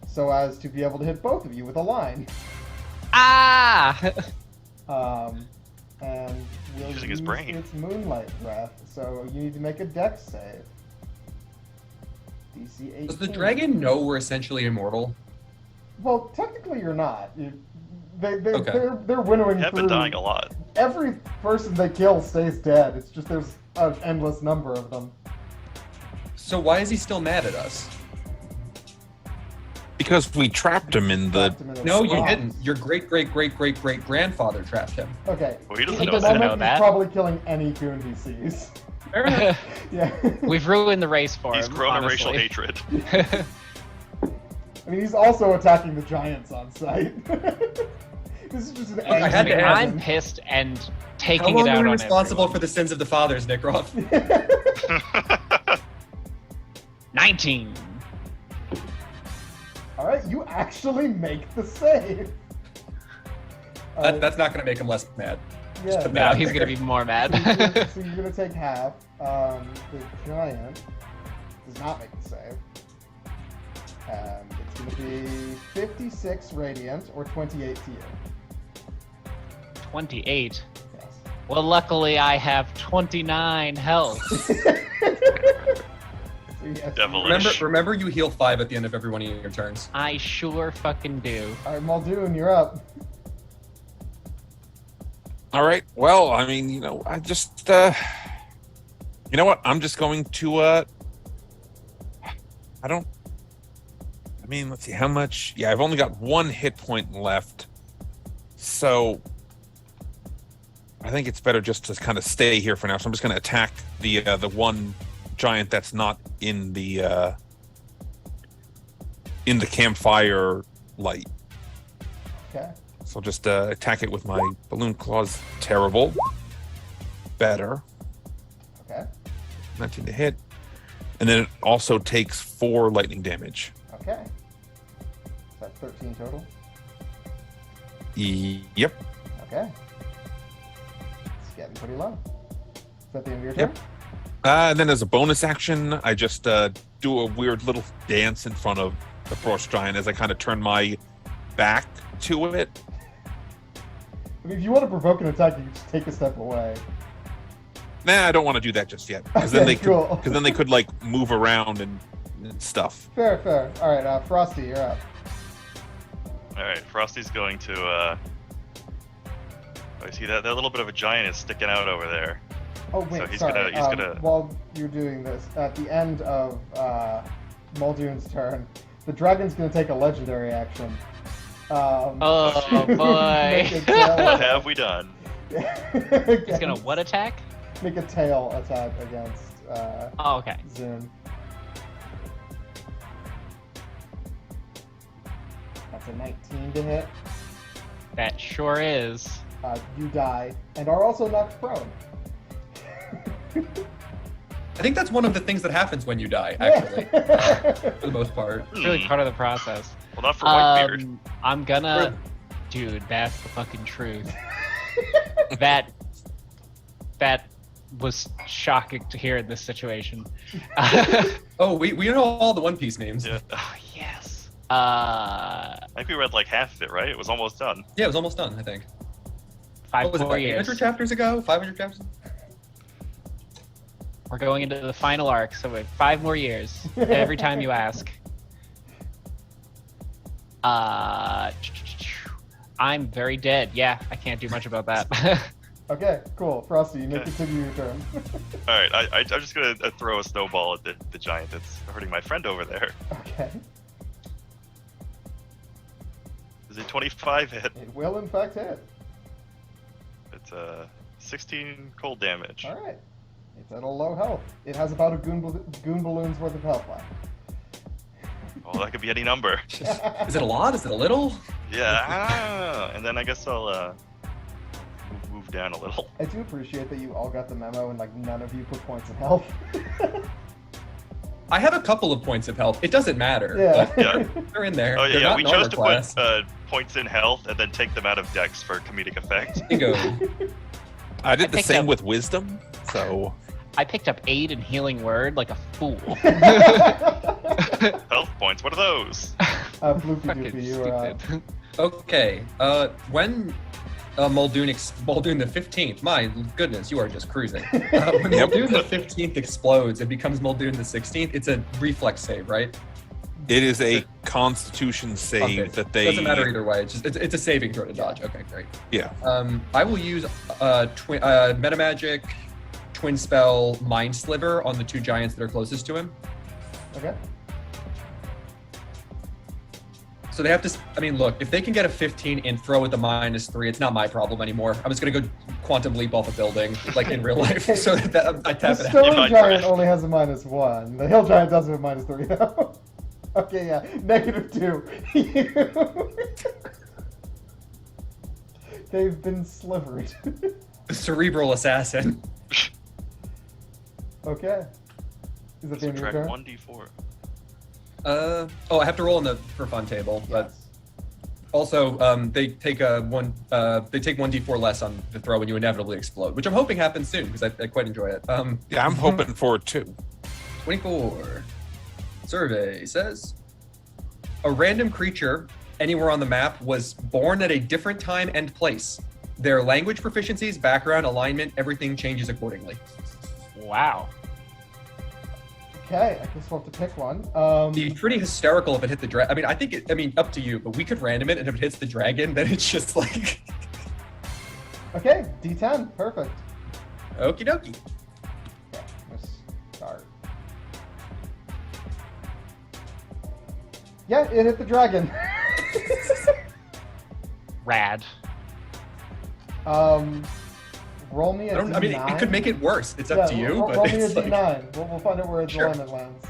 so as to be able to hit both of you with a line. Ah! And we'll Using his use brain. its moonlight breath. So you need to make a dex save. DC 18. Does the dragon know we're essentially immortal? Well, technically you're not. Okay. They're winnowing You have through. been dying a lot. Every person they kill stays dead. It's just there's an endless number of them. So why is he still mad at us? Because we trapped him in the. Trapped him in a No, you box. didn't. Your great-great-great-great-great-grandfather trapped him. Okay. Well, he doesn't He know doesn't that. know He's that. probably killing any Goon VCs. Fair enough. Yeah. We've ruined the race for He's him. grown a racial honestly. hatred. I mean, he's also attacking the giants on site. This is just an I had to ask. I'm pissed and How taking long it out are we on responsible everyone. for the sins of the fathers, Nickroth? 19. All right, you actually make the save. That's not going to make him less mad. Yeah. a No, bad- he's gonna be more mad. So you're gonna take half. The giant does not make the save. It's gonna be 56 radiant or 28 to you. 28. Yes. Well, luckily I have 29 health. So yes. Devilish. Remember, you heal 5 at the end of every one of your turns. I sure fucking do. All right, Muldoon, you're up. All right. Well, I mean, I just, you know what? I'm just going to, let's see how much. Yeah, I've only got 1 hit point left. So I think it's better just to kind of stay here for now. So I'm just going to attack the one giant that's not in the campfire light. Okay. So I'll just attack it with my balloon claws. Terrible. Better. Okay. 19 to hit. And then it also takes 4 lightning damage. Okay. Is that 13 total? Yep. Okay. It's getting pretty low. Is that the end of your Yep. turn? And then as a bonus action, I just do a weird little dance in front of the frost giant as I kind of turn my back to it. I mean, if you want to provoke an attack, you can just take a step away. Nah, I don't want to do that just yet. Because Okay, cool. then they could like move around and stuff. Fair, fair. All right, Frosty, you're up. All right, Frosty's going to. I see that little bit of a giant is sticking out over there. Oh wait, So he's sorry. gonna. While you're doing this, at the end of Muldoon's turn, the dragon's gonna take a legendary action. Oh boy. Make a tail What attack. have we done? He's gonna what attack? Make a tail attack against Oh, okay. Zune. That's a 19 to hit. That sure is. You die and are also knocked prone. I think that's one of the things that happens when you die, actually, for the most part. It's really part of the process. Well, not for Whitebeard. I'm gonna, dude. That's the fucking truth. that was shocking to hear in this situation. Oh, we know all the One Piece names. Yeah. Oh yes. I think we read like half of it, right? It was almost done. Yeah, it was almost done, I think. 5 What was it, more like years. 800 chapters ago? 500 chapters? We're going into the final arc, so wait, 5 more years. Every time you ask. I'm very dead. Yeah, I can't do much about that. Okay, cool. Frosty, you may continue your turn. All right, I'm just gonna throw a snowball at the giant that's hurting my friend over there. Okay. Is it 25 hit? It will in fact hit. It's 16 cold damage. All right. It's at a low health. It has about a Goon Balloon's worth of health left. Oh, that could be any number. Is it a lot? Is it a little? Yeah, and then I guess I'll move down a little. I do appreciate that you all got the memo and like none of you put points of health. I have a couple of points of health. It doesn't matter. Yeah. But Yeah. they're in there. Oh They're yeah, not we in armor chose to class. put points in health and then take them out of dex for comedic effect. Bingo. I did the picked same up- with wisdom, so I picked up aid and healing word like a fool. Health points. What are those? Floopy Fucking Doopy, you are up. stupid. Okay. When Muldoon the 15th, my goodness, you are just cruising. When Yep. Muldoon the 15th explodes, it becomes Muldoon the 16th. It's a reflex save, right? it is a Constitution save Okay. that they. Doesn't matter either way. It's a saving throw to dodge. Okay, great. Yeah. I will use Metamagic, Twin Spell, Mind Sliver on the 2 giants that are closest to him. Okay. So they have to. I mean, look, if they can get a 15 and throw with a -3, it's not my problem anymore. I'm just gonna go quantum leap off a building, like in real life. So that I The tap it out. Stone might Giant crash. only has a -1. The Hill Giant does have a -3 though. Okay, yeah. -2. They've been slivered. Cerebral assassin. Okay. Is that the end of your Subtract turn? 1d4. Oh, I have to roll on the for fun table, but Yes. also they take they take 1d4 less on the throw when you inevitably explode, which I'm hoping happens soon because I quite enjoy it. Yeah, I'm hoping for it too. 24. Survey says a random creature anywhere on the map was born at a different time and place. Their language proficiencies, background, alignment, everything changes accordingly. Wow. Okay, I guess we'll have to pick one. It'd be pretty hysterical if it hit the dragon. I mean, up to you, but we could random it, and if it hits the dragon, then it's just like, Okay, D10, perfect. okie dokie. Okay, let's start. Yeah, it hit the dragon. Rad. Roll me a D9. I mean, it could make it worse. It's up to you, roll, but roll me a it's like, D9. We'll find out where its Sure. alignment lands.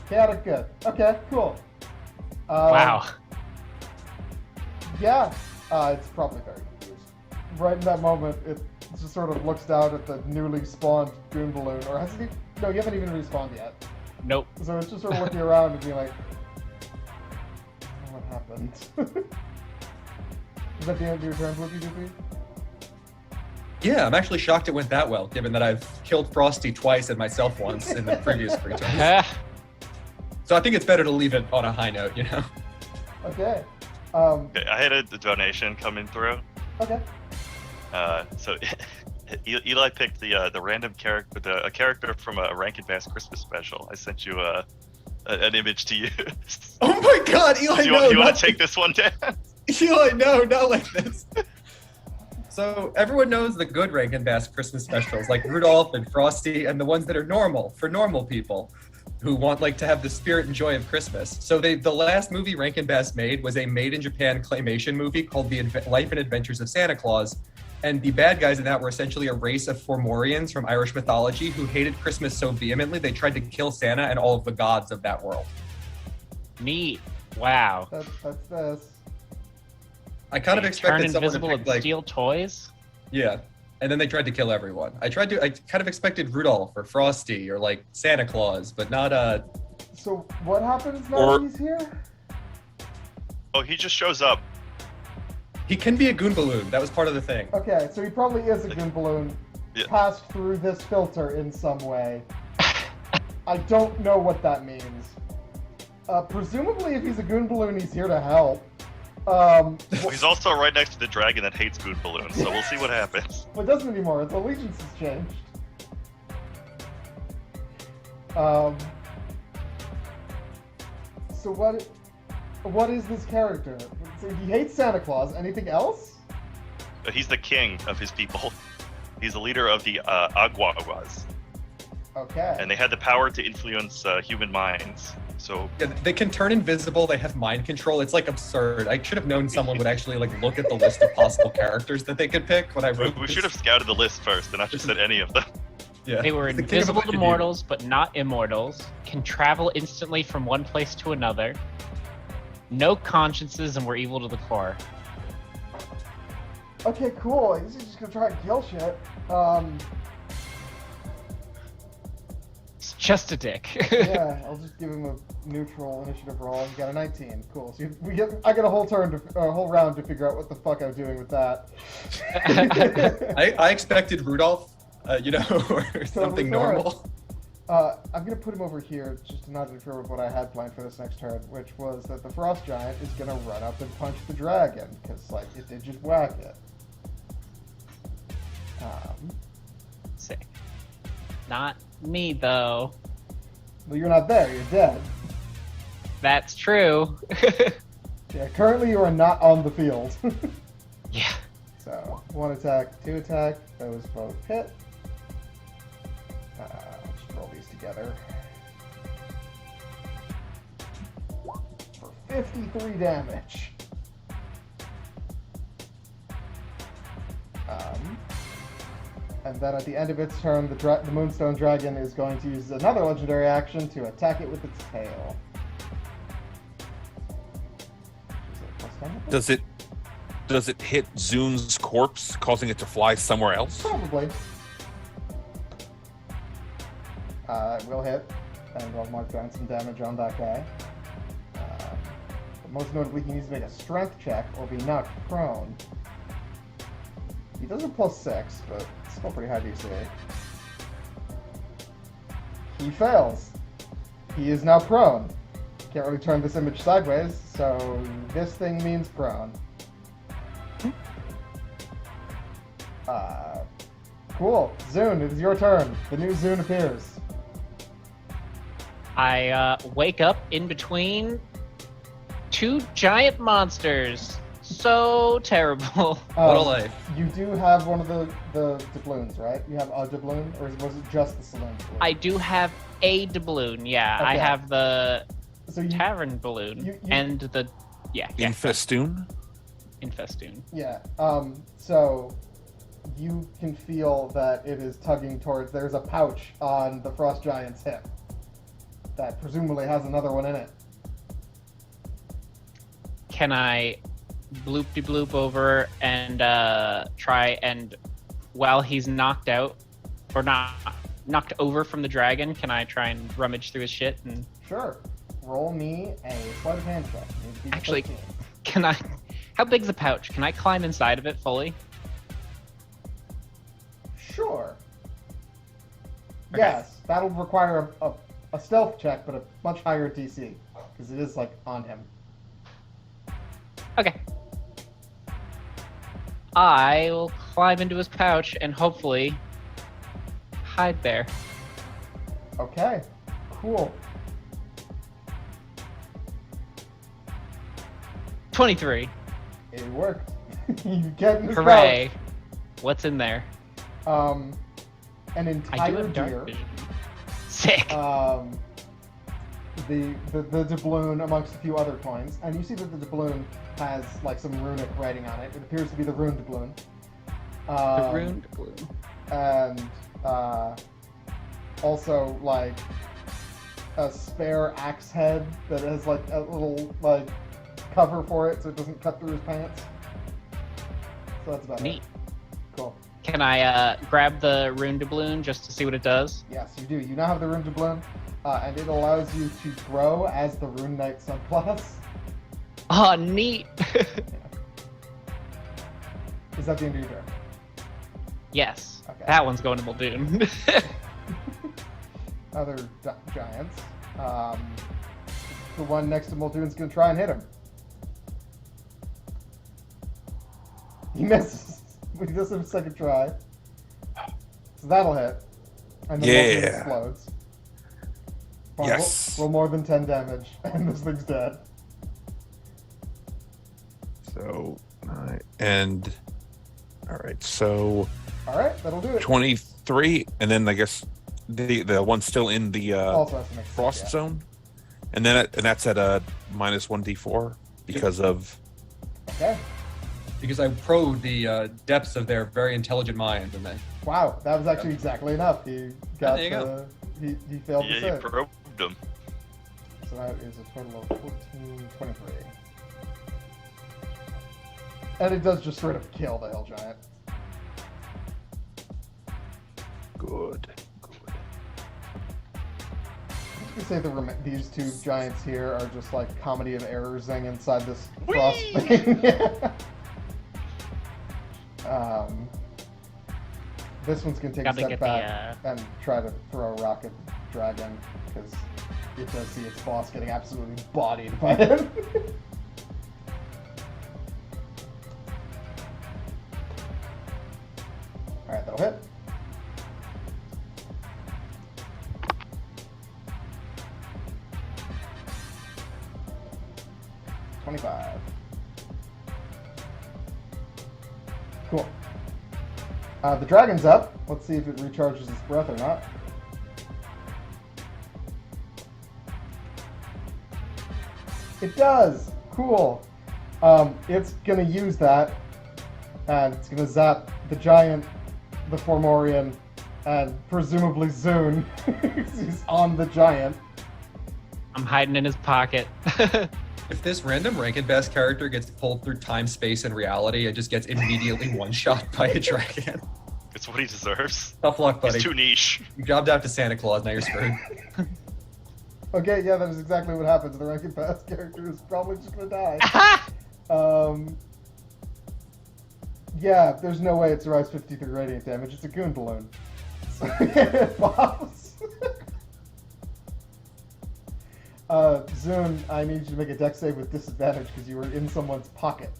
Chaotic good. Okay, cool. Wow. Yeah, it's probably very confused. Right in that moment, it just sort of looks down at the newly spawned Goon Balloon, or hasn't it? No, you haven't even respawned yet. Nope. So it's just sort of looking around and being like, what happened? Is that the end of your turn, Whoopie Doopie? yeah, I'm actually shocked it went that well, given that I've killed Frosty twice and myself once in the previous 3 turns. So I think it's better to leave it on a high note, you know? Okay. Okay, I had a donation coming through. Okay. So Eli picked the random character, a character from a Rank Advanced Christmas special. I sent you an image to use. Oh my god, Eli, you no, want not to take this one down? Eli, no, not like this. So everyone knows the good Rankin Bass Christmas specials, like Rudolph and Frosty, and the ones that are normal for normal people who want like to have the spirit and joy of Christmas. So the last movie Rankin Bass made was a made in Japan claymation movie called The Life and Adventures of Santa Claus. And the bad guys in that were essentially a race of Fomorians from Irish mythology who hated Christmas so vehemently they tried to kill Santa and all of the gods of that world. Neat. Wow. That's this. I kind of expected Turn someone invisible to and pick, like, steal toys? yeah. And then they tried to kill everyone. I kind of expected Rudolph or Frosty or like Santa Claus, but not So what happens now Or- he's here? Oh, he just shows up. he can be a Goon Balloon. That was part of the thing. Okay, so he probably is a Goon Balloon. Yeah. Passed through this filter in some way. I don't know what that means. Presumably, if he's a Goon Balloon, he's here to help. He's also right next to the dragon that hates Goon Balloons, so we'll see what happens. Well, it doesn't anymore. Its allegiance has changed. So what is this character? So he hates Santa Claus. Anything else? But he's the king of his people. He's the leader of the Aguaguas, Okay. and they had the power to influence human minds. So Yeah, they can turn invisible. They have mind control. It's like absurd. I should have known someone would actually like look at the list of possible characters that they could pick when I wrote. we should have scouted the list first and not just said any of them. Yeah. They were It's the king of invisible to wicked mortals, but not immortals. Can travel instantly from one place to another. No consciences, and were evil to the core. Okay, cool. He's just gonna try and kill shit. It's just a dick. Yeah, I'll just give him a neutral initiative roll. He got a 19. Cool. So I get a whole whole round to figure out what the fuck I'm doing with that. I expected Rudolph, or something fair. normal. I'm gonna put him over here just to not interfere with what I had planned for this next turn, which was that the Frost Giant is gonna run up and punch the dragon, because like it did just whack it. Sick. Not me, though. Well, you're not there. You're dead. That's true. Yeah. Currently, you are not on the field. Yeah. So 1 attack, 2 attack. Those both hit. I'll just roll these together. For 53 damage. And then at the end of its turn, the Moonstone Dragon is going to use another legendary action to attack it with its tail. Is it plus 10 hit points? Does it hit Zun's corpse, causing it to fly somewhere else? Probably. It will hit, and I'll mark down some damage on that guy. But most notably, he needs to make a strength check or be knocked prone. He does a +6, but it's still pretty high DC. He fails. He is now prone. Can't really turn this image sideways, so this thing means prone. Cool. Zune, it is your turn. The new Zune appears. I wake up in between two giant monsters. So terrible. What a life. You do have one of the doubloons, right? You have a doubloon, or was it just the saloon doubloon? I do have a doubloon, yeah. I Okay. have the So you, tavern balloon you- and the In festoon? infestoon. yeah. So you can feel that it is tugging towards. There's a pouch on the Frost Giant's hip that presumably has another one in it. Can I bloop-de-bloop over and try and, while he's knocked out, or not knocked over from the dragon, can I try and rummage through his shit? And Sure. Roll me a sleight of hand check. You need to be Actually- 13. can I, how big's the pouch? Can I climb inside of it fully? Sure. Okay. Yes, that'll require a stealth check, but a much higher DC, because it is like on him. Okay. I will climb into his pouch and hopefully hide there. Okay, cool. 23. It worked. You get in his Hooray. pouch. What's in there? An I do entire have dark deer. vision. Sick. The doubloon amongst a few other coins, and you see that the doubloon has like some runic writing on it. It appears to be the rune doubloon. The rune doubloon. And also like a spare axe head that has like a little like cover for it so it doesn't cut through his pants. So that's about Neat. it. Cool. Can I grab the rune doubloon just to see what it does? Yes, you do. You now have the rune doubloon, and it allows you to grow as the Rune Knight subclass. Oh, neat. Is that the end of your turn? Yes. Okay. That one's going to Muldoon. Other giants. The one next to Muldoon's going to try and hit him. He misses. He does have a second try. So that'll hit. And then Muldoon Yeah. explodes. Fine, Yes. Roll more than 10 damage, and this thing's dead. So, and all right, so Alright, that'll do it. 23, and then I guess the one's still in the Also has to make frost yeah. zone, and then that's at a minus 1d4 because of Okay. Because I probed the depths of their very intelligent minds, and they Wow, that was actually exactly enough. He got there you go. he failed to Yeah, save. you probed him. So that is a total of 14, 23. And it does just straight up kill the hill giant. good. I was gonna say these two giants here are just like comedy of errorsing inside this frost thing. This one's gonna take a Gotta step get back and try to throw a rock at the dragon because it does see its boss getting absolutely bodied by him. Alright, that'll hit. $25. Cool. The dragon's up. Let's see if it recharges its breath or not. It does! Cool. It's gonna use that, and it's gonna zap the giant, the Formorian, and presumably Zune. He's on the giant. I'm hiding in his pocket. if this random rank and best character gets pulled through time, space, and reality, it just gets immediately one-shot by a dragon. It's what he deserves. Tough luck, buddy. He's too niche. You jobbed out to Santa Claus, now you're screwed. Okay, yeah, that is exactly what happens. The rank and pass character is probably just gonna die. Yeah, there's no way it survives 53 radiant damage. It's a Goon Balloon. So, it pops. Zune, I need you to make a dex save with disadvantage because you were in someone's pocket.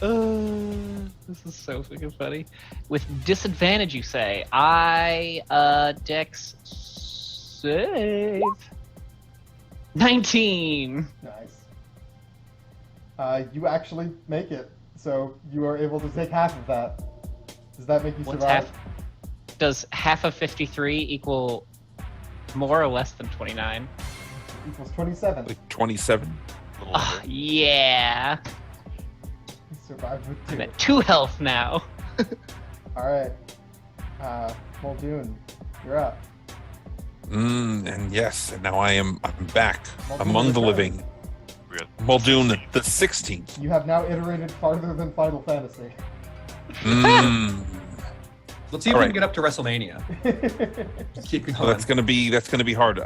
This is so fucking funny. With disadvantage, you say. I dex save 19. Nice. You actually make it, so you are able to take half of that. Does that make you What's survive? half? Does half of 53 equal more or less than 29? Equals 27. Like 27. A little Ah, under. yeah. You survived with I'm 2. at 2 health now. Alright. Muldoon, you're up. And yes, and now I'm back Muldoon among the returns. living. We're at Muldoon the 16th. You have now iterated farther than Final Fantasy. Let's see if we can get up to WrestleMania. Just keep going. So that's gonna be hard.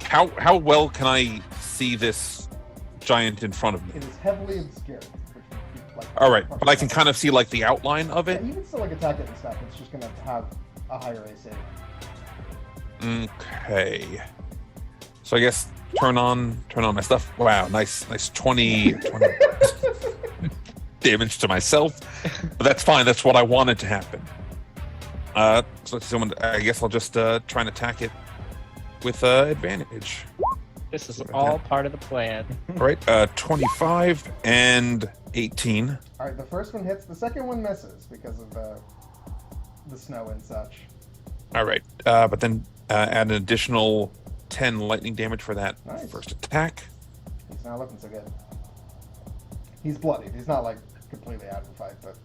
How well can I see this giant in front of me? It is heavily obscured. Which would be, like, All right, but I can kind of see like the outline of Yeah, it. you can still like attack it and stuff. It's just gonna have a higher AC. Okay. So I guess turn on my stuff. Wow, nice 20 damage to myself. But that's fine. That's what I wanted to happen. So I guess I'll just try and attack it with advantage. This is all part of the plan. All right, 25 and 18. All right, the first one hits. The second one misses because of the snow and such. All right, but then add an additional 10 lightning damage for that Nice. first attack. He's not looking so good. He's bloodied. He's not like completely out of the fight, but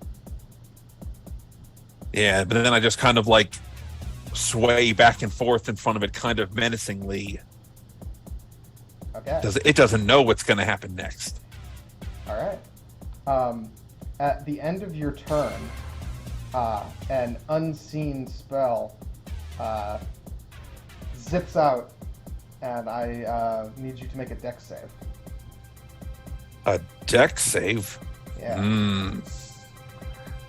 Yeah, but then I just kind of like sway back and forth in front of it, kind of menacingly. okay. It doesn't know what's going to happen next. All right. At the end of your turn, an unseen spell zips out, and I need you to make a dex save. A deck save. Yeah.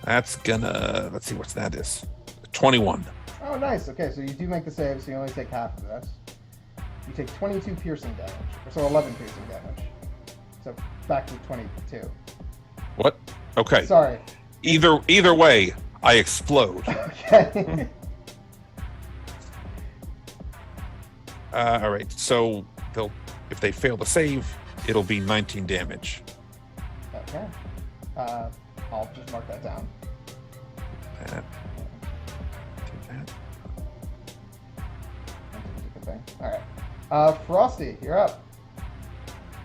That's gonna. Let's see what that is. 21. Oh, nice. Okay, so you do make the save, so you only take half of this. You take 22 piercing damage, so 11 piercing damage. So back to 22. What? Okay. Sorry. Either way, I explode. Okay. All right. So if they fail to save, it'll be 19 damage. Okay. I'll just mark that down. That. Do that. Good thing. All right. Frosty, you're up.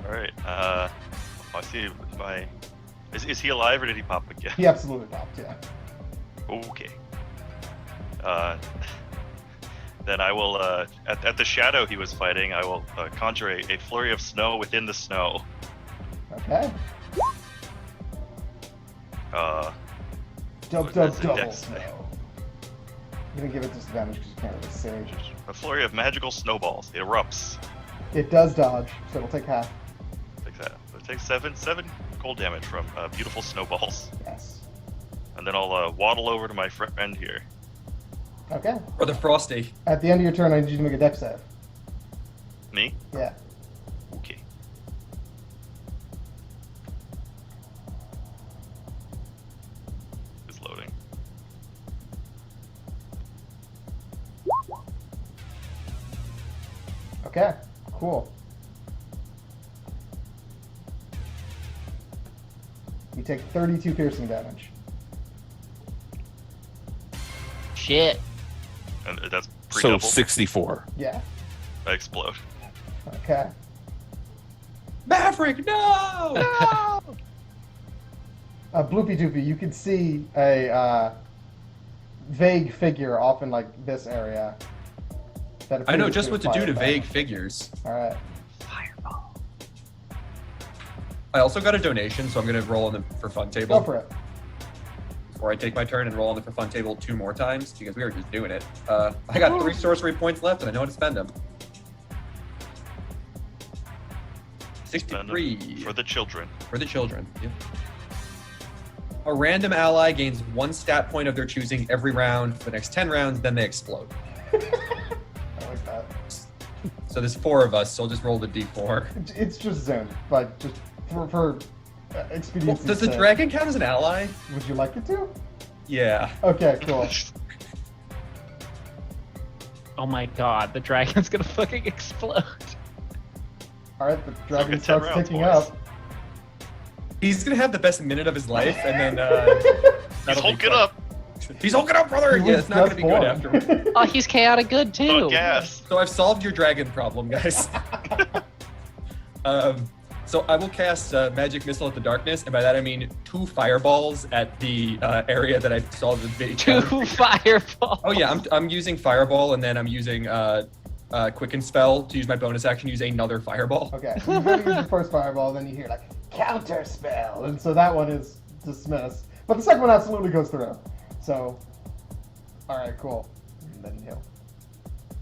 All right. I see my. Is he alive or did he pop again? He absolutely popped, yeah. Okay. Then I will, at the shadow he was fighting, I will conjure a flurry of snow within the snow. Okay. Double That's a dex snow. save. I'm gonna give it disadvantage because you can't really save. A flurry of magical snowballs. It erupts. It does dodge, so it'll take half. Like that. It takes seven cold damage from beautiful snowballs. Yes. And then I'll waddle over to my friend here. Okay. Brother Frosty. At the end of your turn, I need you to make a dex save. Me? Yeah. Okay. It's loading. Okay. Cool. You take 32 piercing damage. Shit. And that's So pre-double. 64. Yeah. I explode. Okay. Maverick, no! Bloopy Doopy, you can see a vague figure off in like this area. That I know appears just what to do to fire vague back. figures. All right. Fireball. I also got a donation, so I'm going to roll on the for fun Go table for it. before I take my turn and roll on the for fun table 2 more times because we were just doing it. I got 3 sorcery points left and I know how to spend them. Spend 63 them for the children. for the children. Yep. A random ally gains 1 stat point of their choosing every round for the next 10 rounds, then they explode. I like that. So there's 4 of us, so I'll just roll the d4. It's just zoned, but just for expediency's Does the sake. dragon count as an ally? Would you like it to? Yeah. Okay, cool. Oh my god, the dragon's gonna fucking explode. All right, the dragon get 10 starts rounds, ticking boys. up. He's gonna have the best minute of his life, and then He's that'll be hulking fun. up. He's hulking up, brother. He Yeah, was it's not gonna just be good born. afterwards. Oh, he's chaotic good too. Oh, gas. So I've solved your dragon problem, guys. So I will cast magic missile at the darkness, and by that I mean 2 fireballs at the area that I solved the big 2 fireballs. Oh yeah, I'm using fireball, and then I'm using quicken spell to use my bonus action. Use another fireball. Okay, so you're gonna use the first fireball, then you hear like counter spell, and so that one is dismissed. But the second one absolutely goes through. So, all right, cool. And then heal.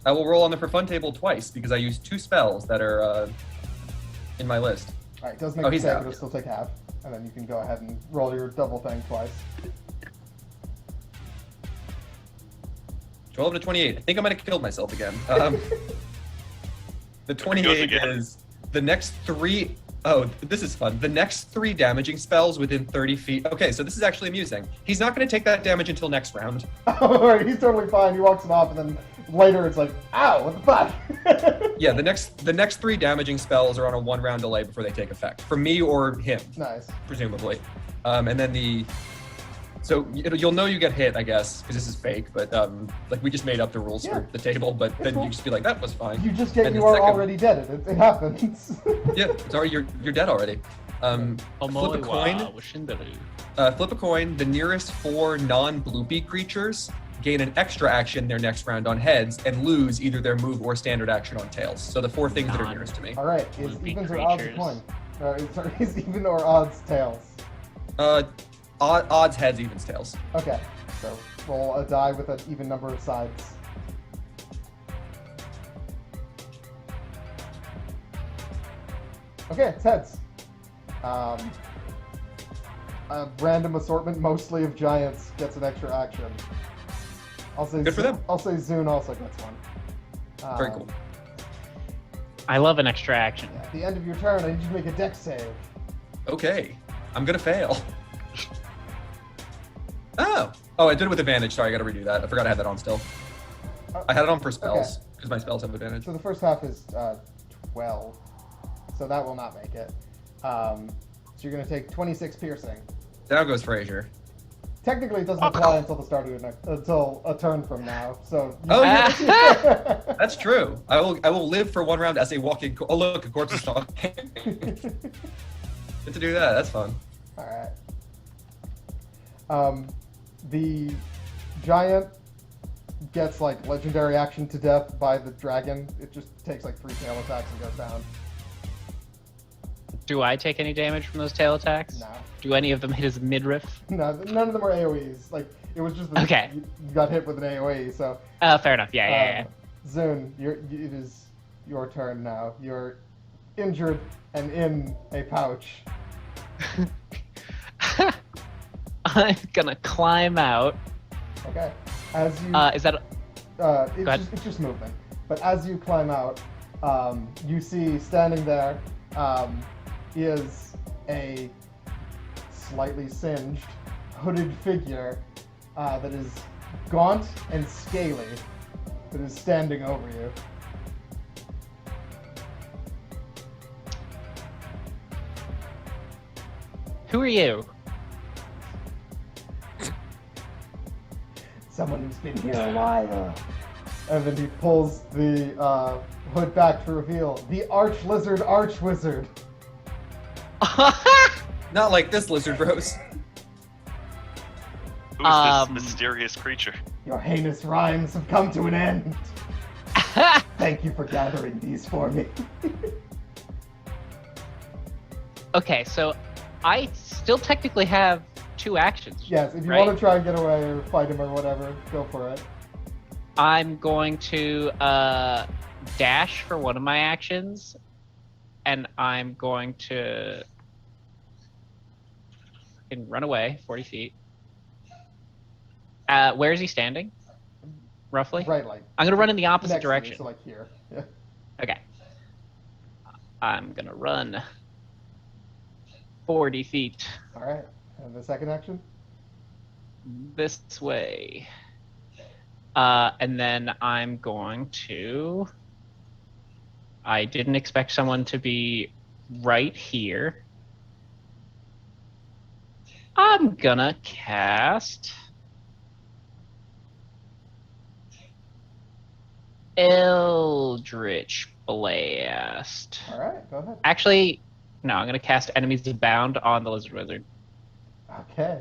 I will roll on the for fun table twice because I used 2 spells that are in my list. All right, does make Oh, a he's save, out. but it'll still take half, and then you can go ahead and roll your double thing twice. 12 to 28. I think I might have killed myself again. The 28 again. is the next 3. Oh, this is fun. The next 3 damaging spells within 30 feet. Okay, so this is actually amusing. He's not going to take that damage until next round. All right, he's totally fine. He walks it off, and then later it's like, ow, what the fuck? Yeah, the next 3 damaging spells are on a 1-round delay before they take effect. From me or him, Nice. presumably. And then so you'll know you get hit, I guess, because this is fake. But like we just made up the rules Yeah. for the table, but then cool. you just be like, that was fine. You just get, And you the are second- already dead. It happens. Yeah, it's already you're dead already. Flip a coin. Flip a coin. The nearest 4 non-bloopy creatures gain an extra action their next round on heads and lose either their move or standard action on tails. So the 4 things that are nearest to me. All right, is Loopy evens or odds a creatures. coin? Sorry, is even or odds tails? Odds heads, evens tails. Okay, so roll a die with an even number of sides. Okay, it's heads. A random assortment, mostly of giants, gets an extra action. I'll say Good for them. I'll say Zune also gets one. Very cool. I love an extra action. Yeah, at the end of your turn, I need you to make a dex save. Okay, I'm gonna fail. Oh, I did it with advantage. Sorry, I gotta redo that. I forgot I had that on still. I had it on for spells because my spells have advantage. So the first half is 12, so that will not make it. So you're going to take 26 piercing. Down goes Frazier. Technically, it doesn't apply until the start of until a turn from now. So. Oh yeah, that's true. I will live for 1 round as a walking. Oh look, a corpse is talking. Get to do that. That's fun. All right. The giant gets like legendary action to death by the dragon. It just takes like 3 tail attacks and goes down. Do I take any damage from those tail attacks? No. Do any of them hit his midriff? No, none of them are AoEs. Like it was just that Okay. you got hit with an AoE. So. Fair enough. Yeah. Zune, it is your turn now. You're injured and in a pouch. I'm gonna climb out. Okay. As you. Is that? It's just movement. But as you climb out, you see standing there is a slightly singed, hooded figure that is gaunt and scaly that is standing over you. Who are you? Someone who's been here a while. And then he pulls the hood back to reveal the Arch Lizard Archwizard. Not like this, Lizard Bros. Who is this mysterious creature? Your heinous rhymes have come to an end. Thank you for gathering these for me. Okay, so I still technically have 2 actions. Yes, if you right? want to try and get away or fight him or whatever, go for it. I'm going to dash for one of my actions, and I'm going to run away 40 feet. Where is he standing? Roughly? Right, like I'm going to run in the opposite next to you, direction. so like here. Yeah. Okay. I'm going to run 40 feet All right. And the second action? this way. And then I'm going to... I didn't expect someone to be right here. I'm gonna cast... Eldritch Blast. All right, go ahead. Actually, no, I'm gonna cast Enemies Abound on the Lizard Wizard. Okay.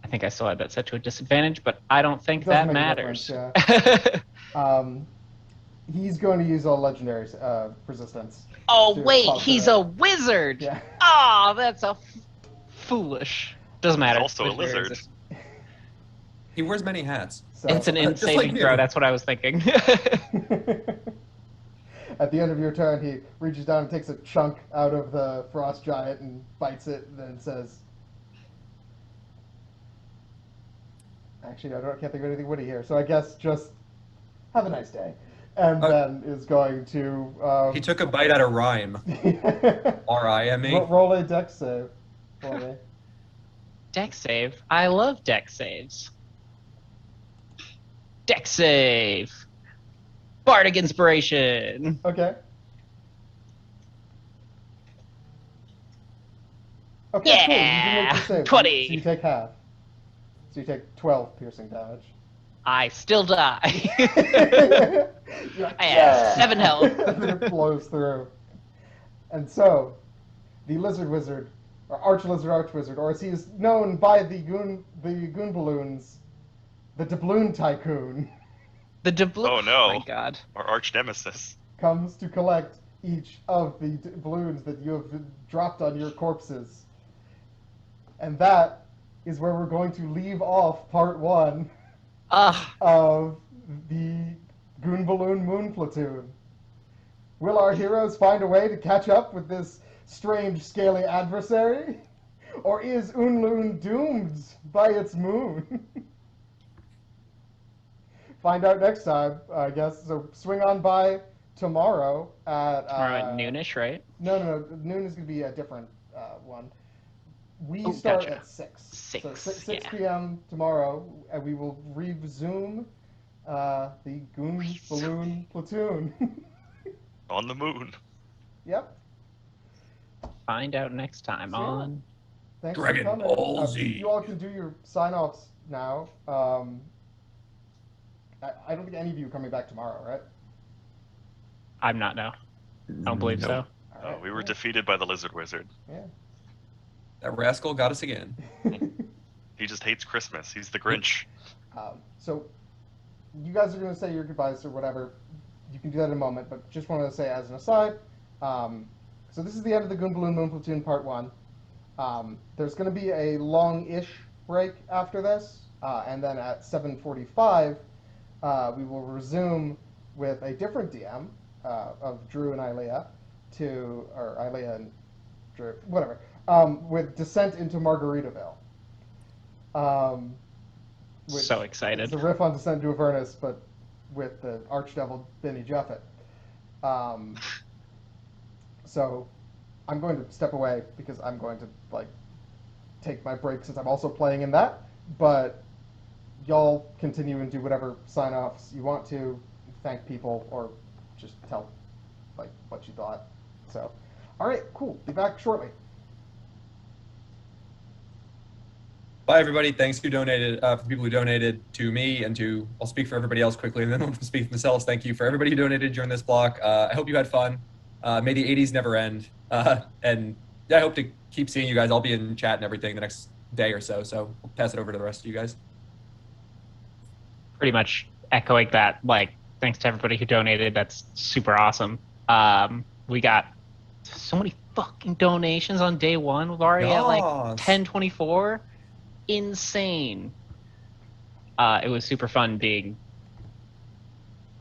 I think I still had that set to a disadvantage, but I don't think Doesn't that make a matters. difference, He's going to use all legendary resistance. Oh to wait, pop to he's it. a wizard. Yeah. Oh, that's foolish. Doesn't matter. also a Legendary lizard. resistance. He wears many hats. So, It's an in Just like saving you. throw. That's what I was thinking. At the end of your turn, he reaches down and takes a chunk out of the frost giant and bites it, and then says, "Actually, can't think of anything witty here. So I guess just have a nice day." And then is going to. He took a bite out of rhyme. R-I-M-E. Roll a dex save for me. Deck save. I love deck saves. Dex save. Bardic inspiration. Okay. Okay, cool. You do make Yeah! your save. 20. So you take half. So you take 12 piercing damage. I still die. You're like, I have 7 health. And then it blows through. And so, the lizard wizard, or arch-wizard, or as he is known by the Goon Balloons, the Doubloon Tycoon, The doubloon. Oh, no. Oh my god. Our arch nemesis. comes to collect each of the balloons that you have dropped on your corpses. And that is where we're going to leave off part 1 Ugh. of the Goon Balloon Moon Platoon. Will our heroes find a way to catch up with this strange, scaly adversary? Or is Unloon doomed by its moon? Find out next time, I guess. So swing on by tomorrow at... Tomorrow at noonish, right? No. Noon is going to be a different one. We Oh, start gotcha. at 6. 6, So 6 yeah. p.m. tomorrow, and we will resume the Goon Balloon Platoon. On the moon. Yep. Find out next time See ya. on. Thanks Dragon for coming. Ball Z. You all can do your sign-offs now. I don't think any of you are coming back tomorrow, right? I'm not now. I don't believe so. All right, We were cool. defeated by the lizard wizard. That rascal got us again. He just hates Christmas. He's the Grinch. So, you guys are going to say your goodbyes or whatever. You can do that in a moment, but just wanted to say as an aside. So this is the end of the Goon Balloon Moon Platoon Part 1. There's going to be a long-ish break after this, and then at 7:45, we will resume with a different DM of Drew and Ilea, or Ilea and Drew, whatever, with Descent into Margaritaville. Which So excited. It's a riff on Descent into Avernus, but with the archdevil Benny Juffet. So I'm going to step away because I'm going to take my break since I'm also playing in that. But y'all continue and do whatever sign-offs you want to, thank people, or just tell what you thought. So, all right, cool. Be back shortly. Bye, everybody. Thanks who donated, for the people who donated to me and to, I'll speak for everybody else quickly, and then we'll speak for themselves. Thank you for everybody who donated during this block. I hope you had fun. May the 80s never end. And yeah, I hope to keep seeing you guys. I'll be in chat and everything the next day or so. So I'll pass it over to the rest of you guys. Pretty much echoing that. Thanks to everybody who donated. That's super awesome. We got so many fucking donations on day 1. We've already at Yes. 1024. Insane. It was super fun being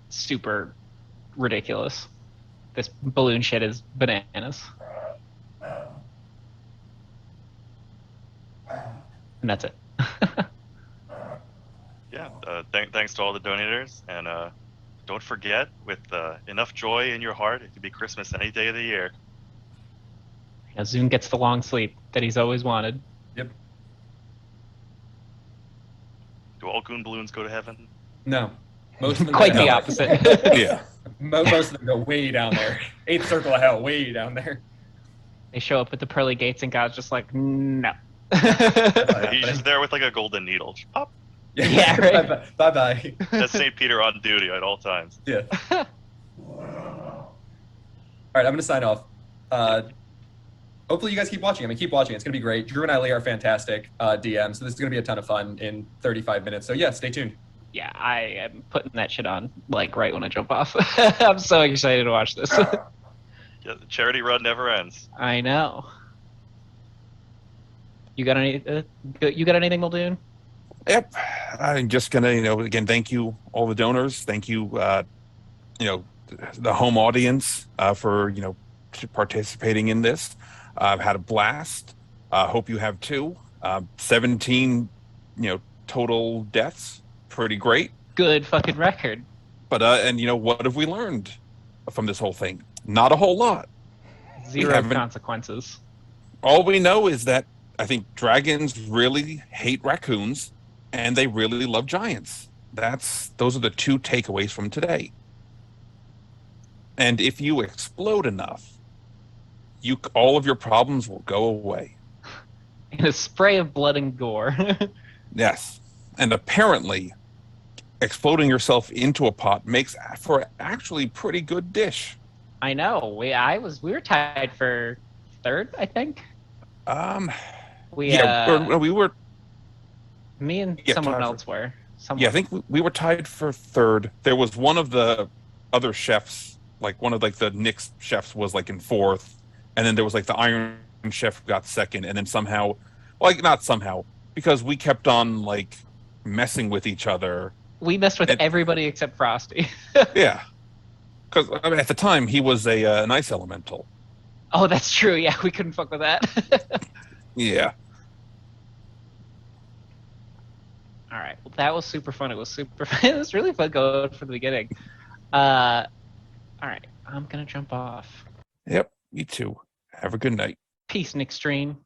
super ridiculous. This balloon shit is bananas. And that's it. Yeah. Thanks to all the donators, and don't forget, with enough joy in your heart, it could be Christmas any day of the year. Zune gets the long sleep that he's always wanted. Yep. Do all Goon Balloons go to heaven? No. Most of them Quite go the down opposite. Yeah. there. Most of them go way down there. 8th circle of hell, way down there. They show up at the pearly gates and God's just like, no. He's just there with a golden needle. Pop. Yeah, right. Bye-bye. That's St. Peter on duty at all times. Yeah. All right, I'm going to sign off. Hopefully you guys keep watching. Keep watching. It's going to be great. Drew and Ilea are fantastic DMs, so this is going to be a ton of fun in 35 minutes. So yeah, stay tuned. Yeah, I am putting that shit on right when I jump off. I'm so excited to watch this. Yeah, the charity run never ends. I know. You got anything, Muldoon? Yep. I'm just gonna, again, thank you all the donors. Thank you, the home audience for participating in this. I've had a blast. Hope you have too. 17, total deaths. Pretty great. Good fucking record. But what have we learned from this whole thing? Not a whole lot. Zero haven't- consequences. All we know is that I think dragons really hate raccoons, and they really love giants. those are the 2 takeaways from today. And if you explode enough, all of your problems will go away. In a spray of blood and gore. Yes. And apparently, exploding yourself into a pot makes for actually pretty good dish. I know. We were tied for third, I think. We were. Me and Yeah, someone tied else were. Someone. Yeah, I think we were tied for third. There was one of the other chefs, like one of like the Nick's chefs was like in fourth, and then there was like the Iron Chef who got second, and then somehow, like not somehow, because we kept on like messing with each other. We messed with everybody except Frosty. Yeah, because I mean, at the time he was an ice elemental. Oh, that's true. Yeah, we couldn't fuck with that. Yeah. All right. Well, that was super fun. It was really fun going from the beginning. All right. I'm gonna jump off. Yep. You too. Have a good night. Peace, Nick Stream.